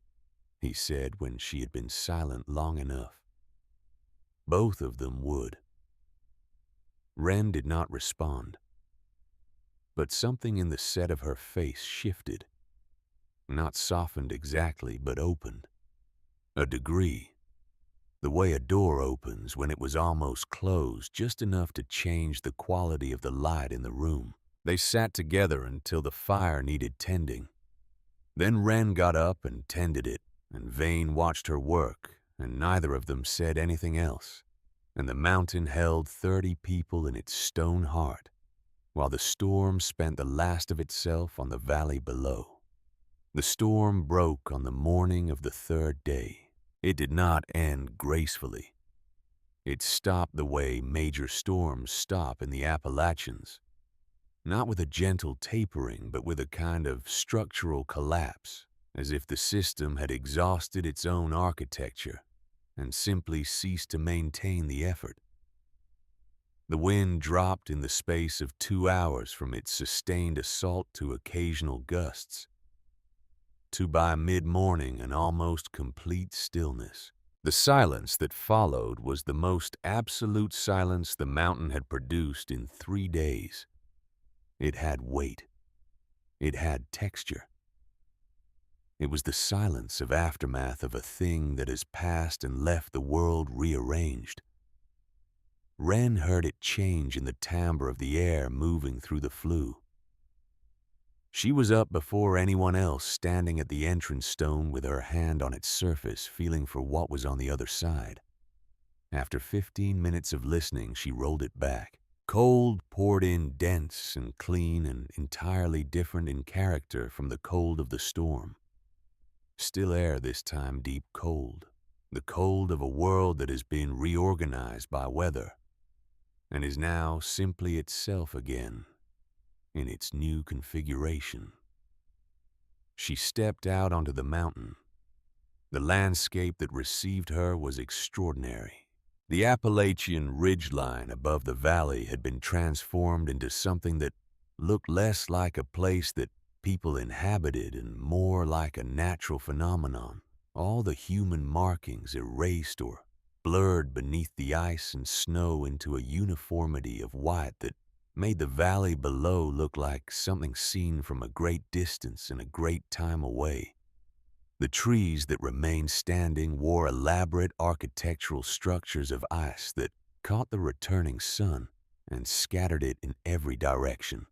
he said when she had been silent long enough. Both of them would. Wren did not respond, but something in the set of her face shifted, not softened exactly, but opened. A degree. The way a door opens when it was almost closed, just enough to change the quality of the light in the room. They sat together until the fire needed tending. Then Wren got up and tended it, and Vane watched her work, and neither of them said anything else. And the mountain held 30 people in its stone heart, while the storm spent the last of itself on the valley below. The storm broke on the morning of the 3rd day. It did not end gracefully. It stopped the way major storms stop in the Appalachians, not with a gentle tapering, but with a kind of structural collapse, as if the system had exhausted its own architecture and simply ceased to maintain the effort. The wind dropped in the space of 2 hours from its sustained assault to occasional gusts, to by mid-morning an almost complete stillness. The silence that followed was the most absolute silence the mountain had produced in 3 days. It had weight. It had texture. It was the silence of aftermath of a thing that has passed and left the world rearranged. Wren heard it change in the timbre of the air moving through the flue. She was up before anyone else, standing at the entrance stone with her hand on its surface, feeling for what was on the other side. After 15 minutes of listening, she rolled it back. Cold poured in dense and clean and entirely different in character from the cold of the storm. Still air this time, deep cold. The cold of a world that has been reorganized by weather and is now simply itself again in its new configuration. She stepped out onto the mountain. The landscape that received her was extraordinary. The Appalachian ridgeline above the valley had been transformed into something that looked less like a place that people inhabited and more like a natural phenomenon. All the human markings erased or blurred beneath the ice and snow into a uniformity of white that made the valley below look like something seen from a great distance and a great time away. The trees that remained standing wore elaborate architectural structures of ice that caught the returning sun and scattered it in every direction.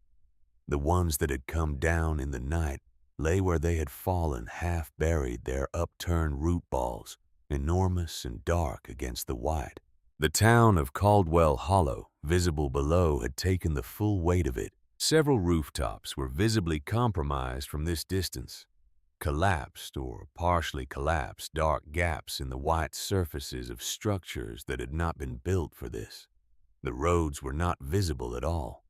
The ones that had come down in the night lay where they had fallen, half buried, their upturned root balls, enormous and dark against the white. The town of Caldwell Hollow, visible below, had taken the full weight of it. Several rooftops were visibly compromised from this distance. Collapsed or partially collapsed dark gaps in the white surfaces of structures that had not been built for this. The roads were not visible at all.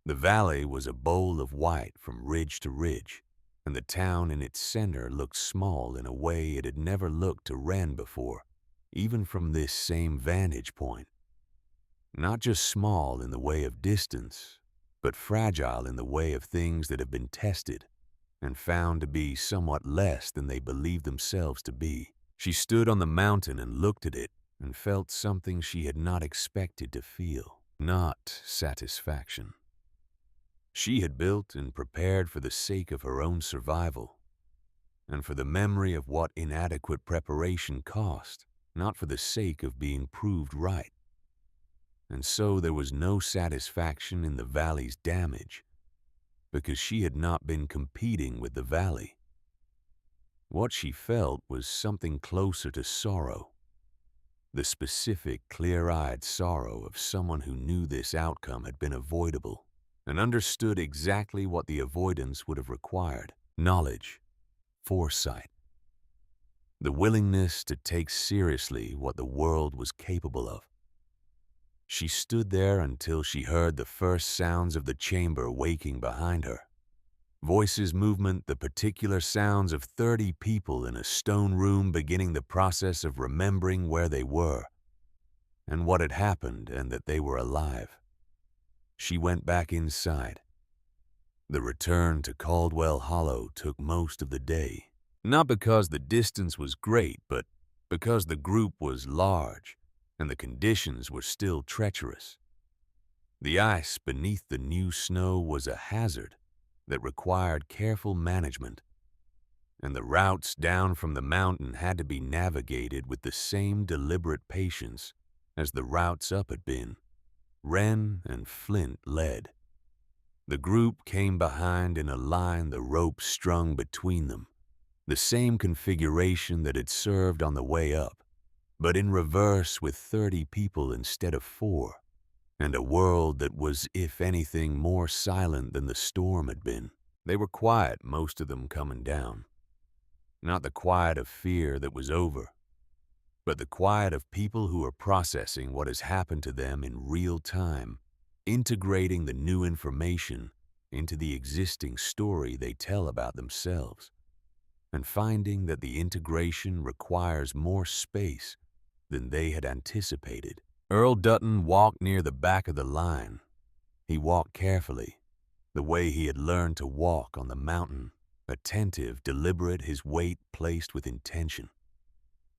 The valley was a bowl of white from ridge to ridge, and the town in its center looked small in a way it had never looked to Wren before, even from this same vantage point. Not just small in the way of distance, but fragile in the way of things that have been tested and found to be somewhat less than they believed themselves to be. She stood on the mountain and looked at it and felt something she had not expected to feel, not satisfaction. She had built and prepared for the sake of her own survival, and for the memory of what inadequate preparation cost, not for the sake of being proved right. And so there was no satisfaction in the valley's damage, because she had not been competing with the valley. What she felt was something closer to sorrow, the specific, clear-eyed sorrow of someone who knew this outcome had been avoidable and understood exactly what the avoidance would have required: knowledge, foresight, the willingness to take seriously what the world was capable of. She stood there until she heard the first sounds of the chamber waking behind her. Voices, movement, the particular sounds of 30 people in a stone room beginning the process of remembering where they were and what had happened and that they were alive. She went back inside. The return to Caldwell Hollow took most of the day, not because the distance was great, but because the group was large and the conditions were still treacherous. The ice beneath the new snow was a hazard that required careful management, and the routes down from the mountain had to be navigated with the same deliberate patience as the routes up had been. Wren and Flint led. The group came behind in a line, the rope strung between them, the same configuration that had served on the way up, but in reverse with 30 people instead of 4. And a world that was, if anything, more silent than the storm had been. They were quiet, most of them coming down. Not the quiet of fear that was over, but the quiet of people who are processing what has happened to them in real time, integrating the new information into the existing story they tell about themselves, and finding that the integration requires more space than they had anticipated. Earl Dutton walked near the back of the line. He walked carefully, the way he had learned to walk on the mountain, attentive, deliberate, his weight placed with intention.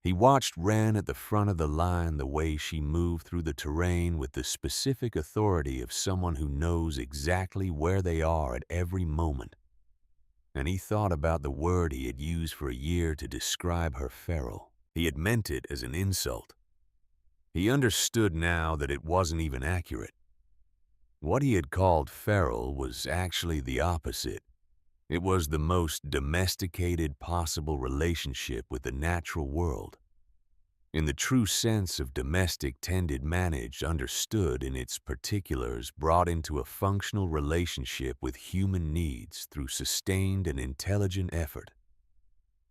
He watched Wren at the front of the line, the way she moved through the terrain with the specific authority of someone who knows exactly where they are at every moment. And he thought about the word he had used for a year to describe her feral. He had meant it as an insult. He understood now that it wasn't even accurate. What he had called feral was actually the opposite. It was the most domesticated possible relationship with the natural world. In the true sense of domestic, tended, managed, understood in its particulars, brought into a functional relationship with human needs through sustained and intelligent effort.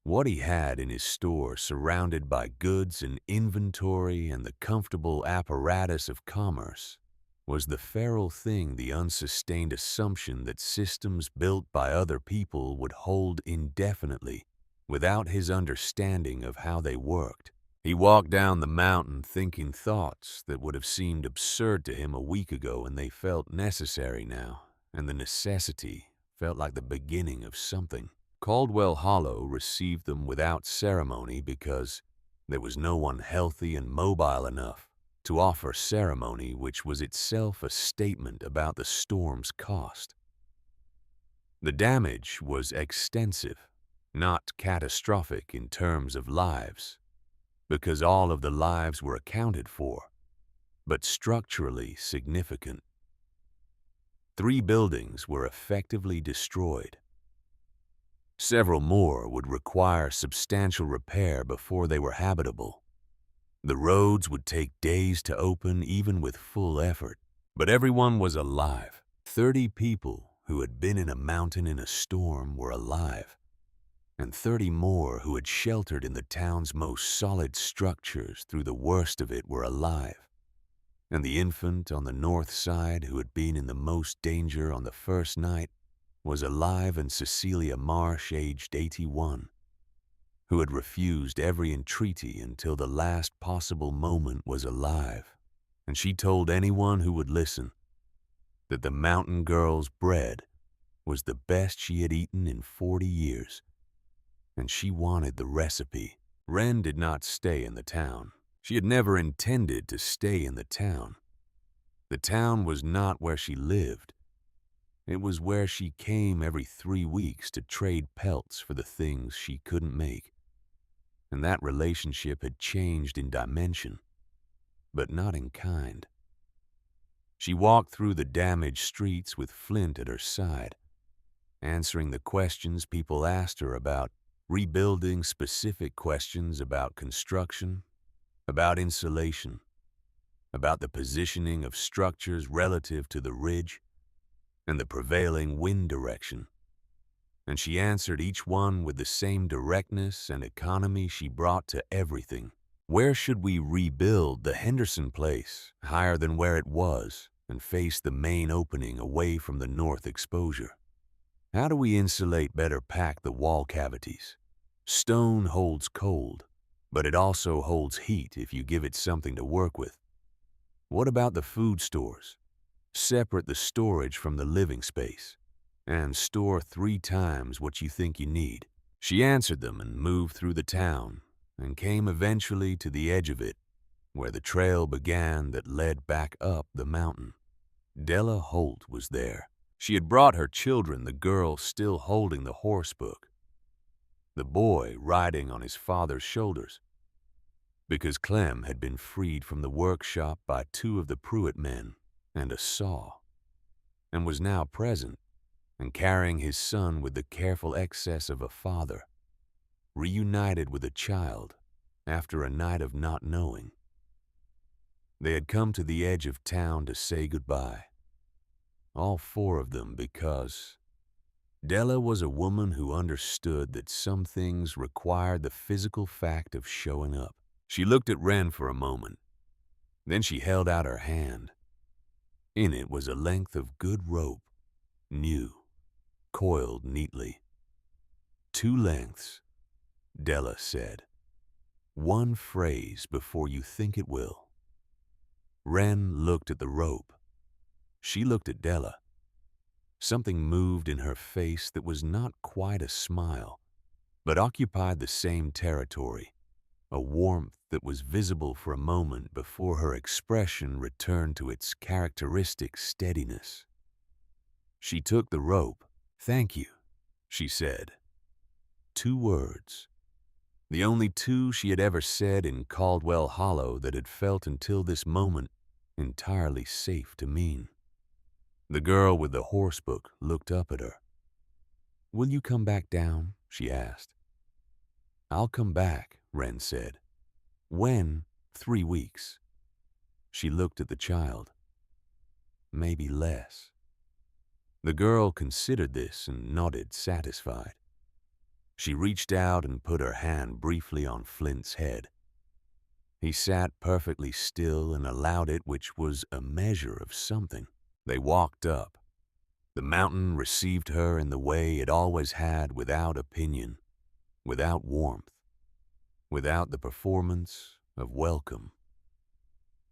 What he had in his store, surrounded by goods and inventory and the comfortable apparatus of commerce, was the feral thing, the unsustained assumption that systems built by other people would hold indefinitely without his understanding of how they worked. He walked down the mountain thinking thoughts that would have seemed absurd to him a week ago, and they felt necessary now, and the necessity felt like the beginning of something. Caldwell Hollow received them without ceremony because there was no one healthy and mobile enough to offer ceremony, which was itself a statement about the storm's cost. The damage was extensive, not catastrophic in terms of lives, because all of the lives were accounted for, but structurally significant. 3 buildings were effectively destroyed. Several more would require substantial repair before they were habitable. The roads would take days to open even with full effort. But everyone was alive. 30 people who had been in a mountain in a storm were alive, and 30 more who had sheltered in the town's most solid structures through the worst of it were alive. And the infant on the north side who had been in the most danger on the first night was alive, and Cecilia Marsh, aged 81, who had refused every entreaty until the last possible moment, was alive. And she told anyone who would listen that the mountain girl's bread was the best she had eaten in 40 years, and she wanted the recipe. Wren did not stay in the town. She had never intended to stay in the town. The town was not where she lived. It was where she came every 3 weeks to trade pelts for the things she couldn't make. And that relationship had changed in dimension, but not in kind. She walked through the damaged streets with Flint at her side, answering the questions people asked her about rebuilding, specific questions about construction, about insulation, about the positioning of structures relative to the ridge and the prevailing wind direction. And she answered each one with the same directness and economy she brought to everything. Where should we rebuild the Henderson place higher than where it was and face the main opening away from the north exposure? How do we insulate, better pack the wall cavities? Stone holds cold, but it also holds heat if you give it something to work with. What about the food stores? Separate the storage from the living space and store 3 times what you think you need. She answered them and moved through the town and came eventually to the edge of it, where the trail began that led back up the mountain. Della Holt was there. She had brought her children, the girl still holding the horse book, the boy riding on his father's shoulders, because Clem had been freed from the workshop by 2 of the Pruitt men and a saw, and was now present and carrying his son with the careful excess of a father, reunited with a child after a night of not knowing. They had come to the edge of town to say goodbye, all 4 of them, because Della was a woman who understood that some things required the physical fact of showing up. She looked at Wren for a moment. Then she held out her hand. In it was a length of good rope, new, coiled neatly. 2 lengths, Della said. 1 phrase before you think it will. Wren looked at the rope. She looked at Della. Something moved in her face that was not quite a smile, but occupied the same territory, a warmth that was visible for a moment before her expression returned to its characteristic steadiness. She took the rope. "Thank you," she said. 2 words. The only 2 she had ever said in Caldwell Hollow that had felt until this moment entirely safe to mean. The girl with the horsebook looked up at her. "Will you come back down?" she asked. "I'll come back," Wren said. "When?" 3 weeks. She looked at the child. "Maybe less." The girl considered this and nodded, satisfied. She reached out and put her hand briefly on Flint's head. He sat perfectly still and allowed it, which was a measure of something. They walked up. The mountain received her in the way it always had, without opinion, without warmth, without the performance of welcome.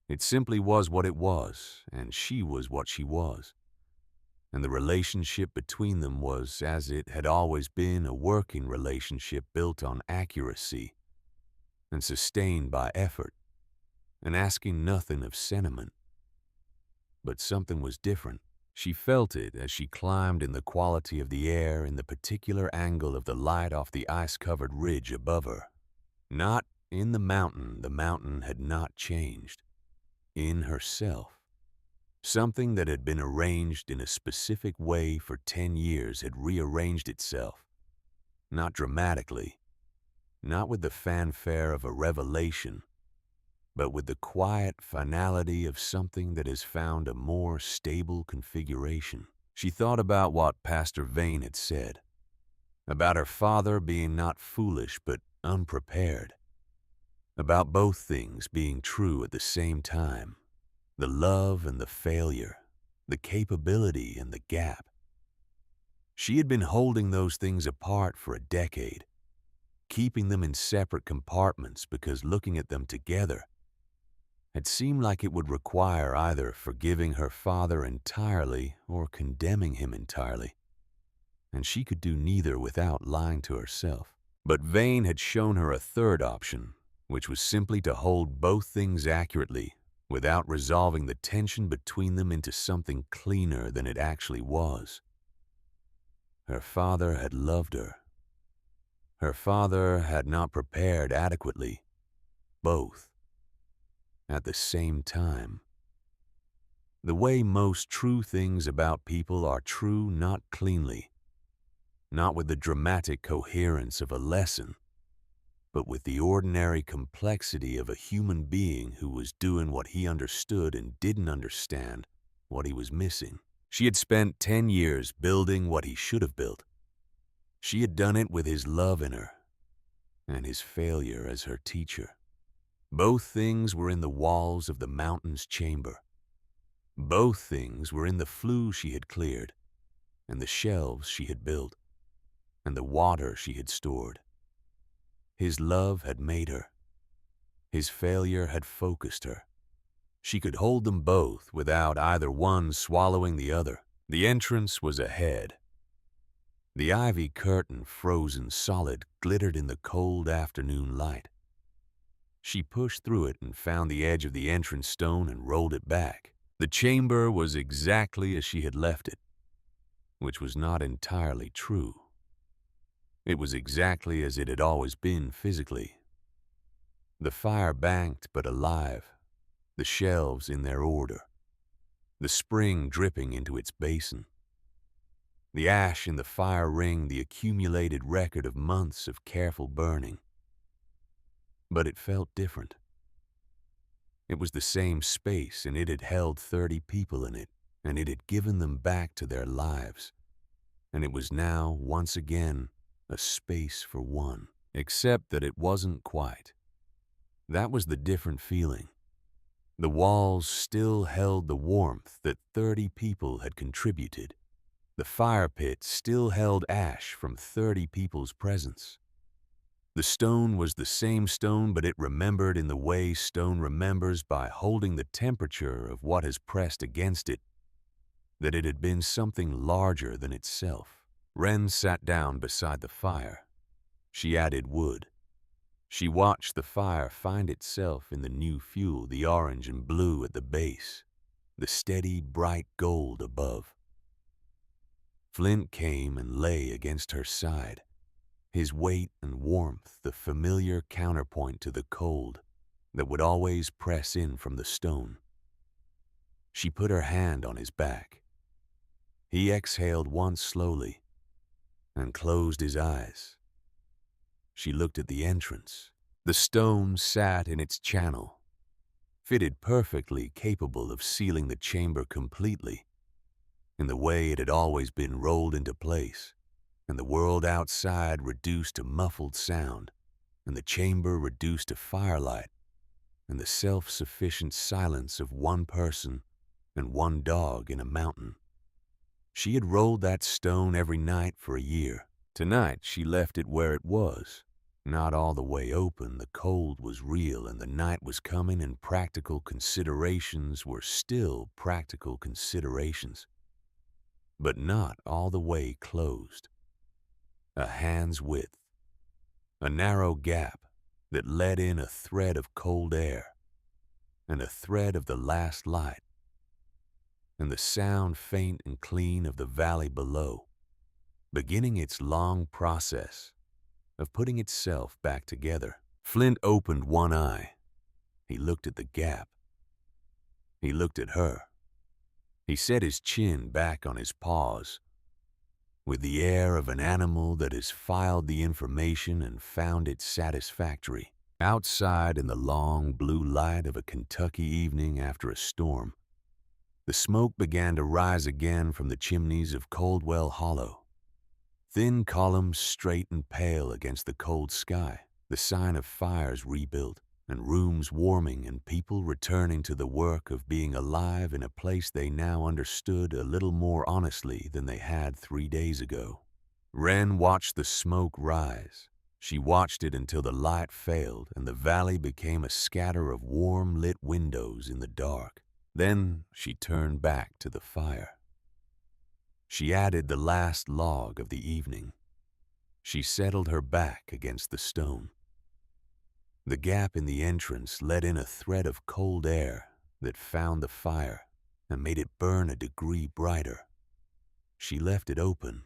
It simply was what it was, and she was what she was. And the relationship between them was, as it had always been, a working relationship built on accuracy and sustained by effort and asking nothing of sentiment. But something was different. She felt it as she climbed in the quality of the air, in the particular angle of the light off the ice-covered ridge above her. Not in the mountain had not changed. In herself. Something that had been arranged in a specific way for 10 years had rearranged itself, not dramatically, not with the fanfare of a revelation, but with the quiet finality of something that has found a more stable configuration. She thought about what Pastor Vane had said, about her father being not foolish but unprepared, about both things being true at the same time, the love and the failure, the capability and the gap. She had been holding those things apart for a decade, keeping them in separate compartments because looking at them together had seemed like it would require either forgiving her father entirely or condemning him entirely, and she could do neither without lying to herself. But Vane had shown her a third option, which was simply to hold both things accurately without resolving the tension between them into something cleaner than it actually was. Her father had loved her. Her father had not prepared adequately, both, at the same time. The way most true things about people are true not cleanly, not with the dramatic coherence of a lesson, but with the ordinary complexity of a human being who was doing what he understood and didn't understand what he was missing. She had spent 10 years building what he should have built. She had done it with his love in her and his failure as her teacher. Both things were in the walls of the mountain's chamber. Both things were in the flue she had cleared, and the shelves she had built, and the water she had stored. His love had made her. His failure had focused her. She could hold them both without either one swallowing the other. The entrance was ahead. The ivy curtain, frozen solid, glittered in the cold afternoon light. She pushed through it and found the edge of the entrance stone and rolled it back. The chamber was exactly as she had left it, which was not entirely true. It was exactly as it had always been physically. The fire banked but alive, the shelves in their order, the spring dripping into its basin. The ash in the fire ring, the accumulated record of months of careful burning. But it felt different. It was the same space, and it had held 30 people in it, and it had given them back to their lives. And it was now, once again, a space for one, except that it wasn't quite. That was the different feeling. The walls still held the warmth that 30 people had contributed. The fire pit still held ash from 30 people's presence. The stone was the same stone, but it remembered in the way stone remembers by holding the temperature of what has pressed against it, that it had been something larger than itself. Wren sat down beside the fire. She added wood. She watched the fire find itself in the new fuel, the orange and blue at the base, the steady, bright gold above. Flint came and lay against her side, his weight and warmth the familiar counterpoint to the cold that would always press in from the stone. She put her hand on his back. He exhaled once slowly and closed his eyes. She looked at the entrance. The stone sat in its channel, fitted perfectly, capable of sealing the chamber completely, in the way it had always been rolled into place, and the world outside reduced to muffled sound, and the chamber reduced to firelight, and the self-sufficient silence of one person and one dog in a mountain. She had rolled that stone every night for a year. Tonight she left it where it was, not all the way open. The cold was real, and the night was coming, and practical considerations were still practical considerations, but not all the way closed. A hand's width, a narrow gap that let in a thread of cold air, and a thread of the last light, and the sound faint and clean of the valley below, beginning its long process of putting itself back together. Flint opened one eye. He looked at the gap. He looked at her. He set his chin back on his paws. with the air of an animal that has filed the information and found it satisfactory. Outside in the long blue light of a Kentucky evening after a storm, the smoke began to rise again from the chimneys of Coldwell Hollow. Thin columns straight and pale against the cold sky, the sign of fires rebuilt, and rooms warming and people returning to the work of being alive in a place they now understood a little more honestly than they had 3 days ago. Wren watched the smoke rise. She watched it until the light failed and the valley became a scatter of warm lit windows in the dark. Then she turned back to the fire. She added the last log of the evening. She settled her back against the stone. The gap in the entrance let in a thread of cold air that found the fire and made it burn a degree brighter. She left it open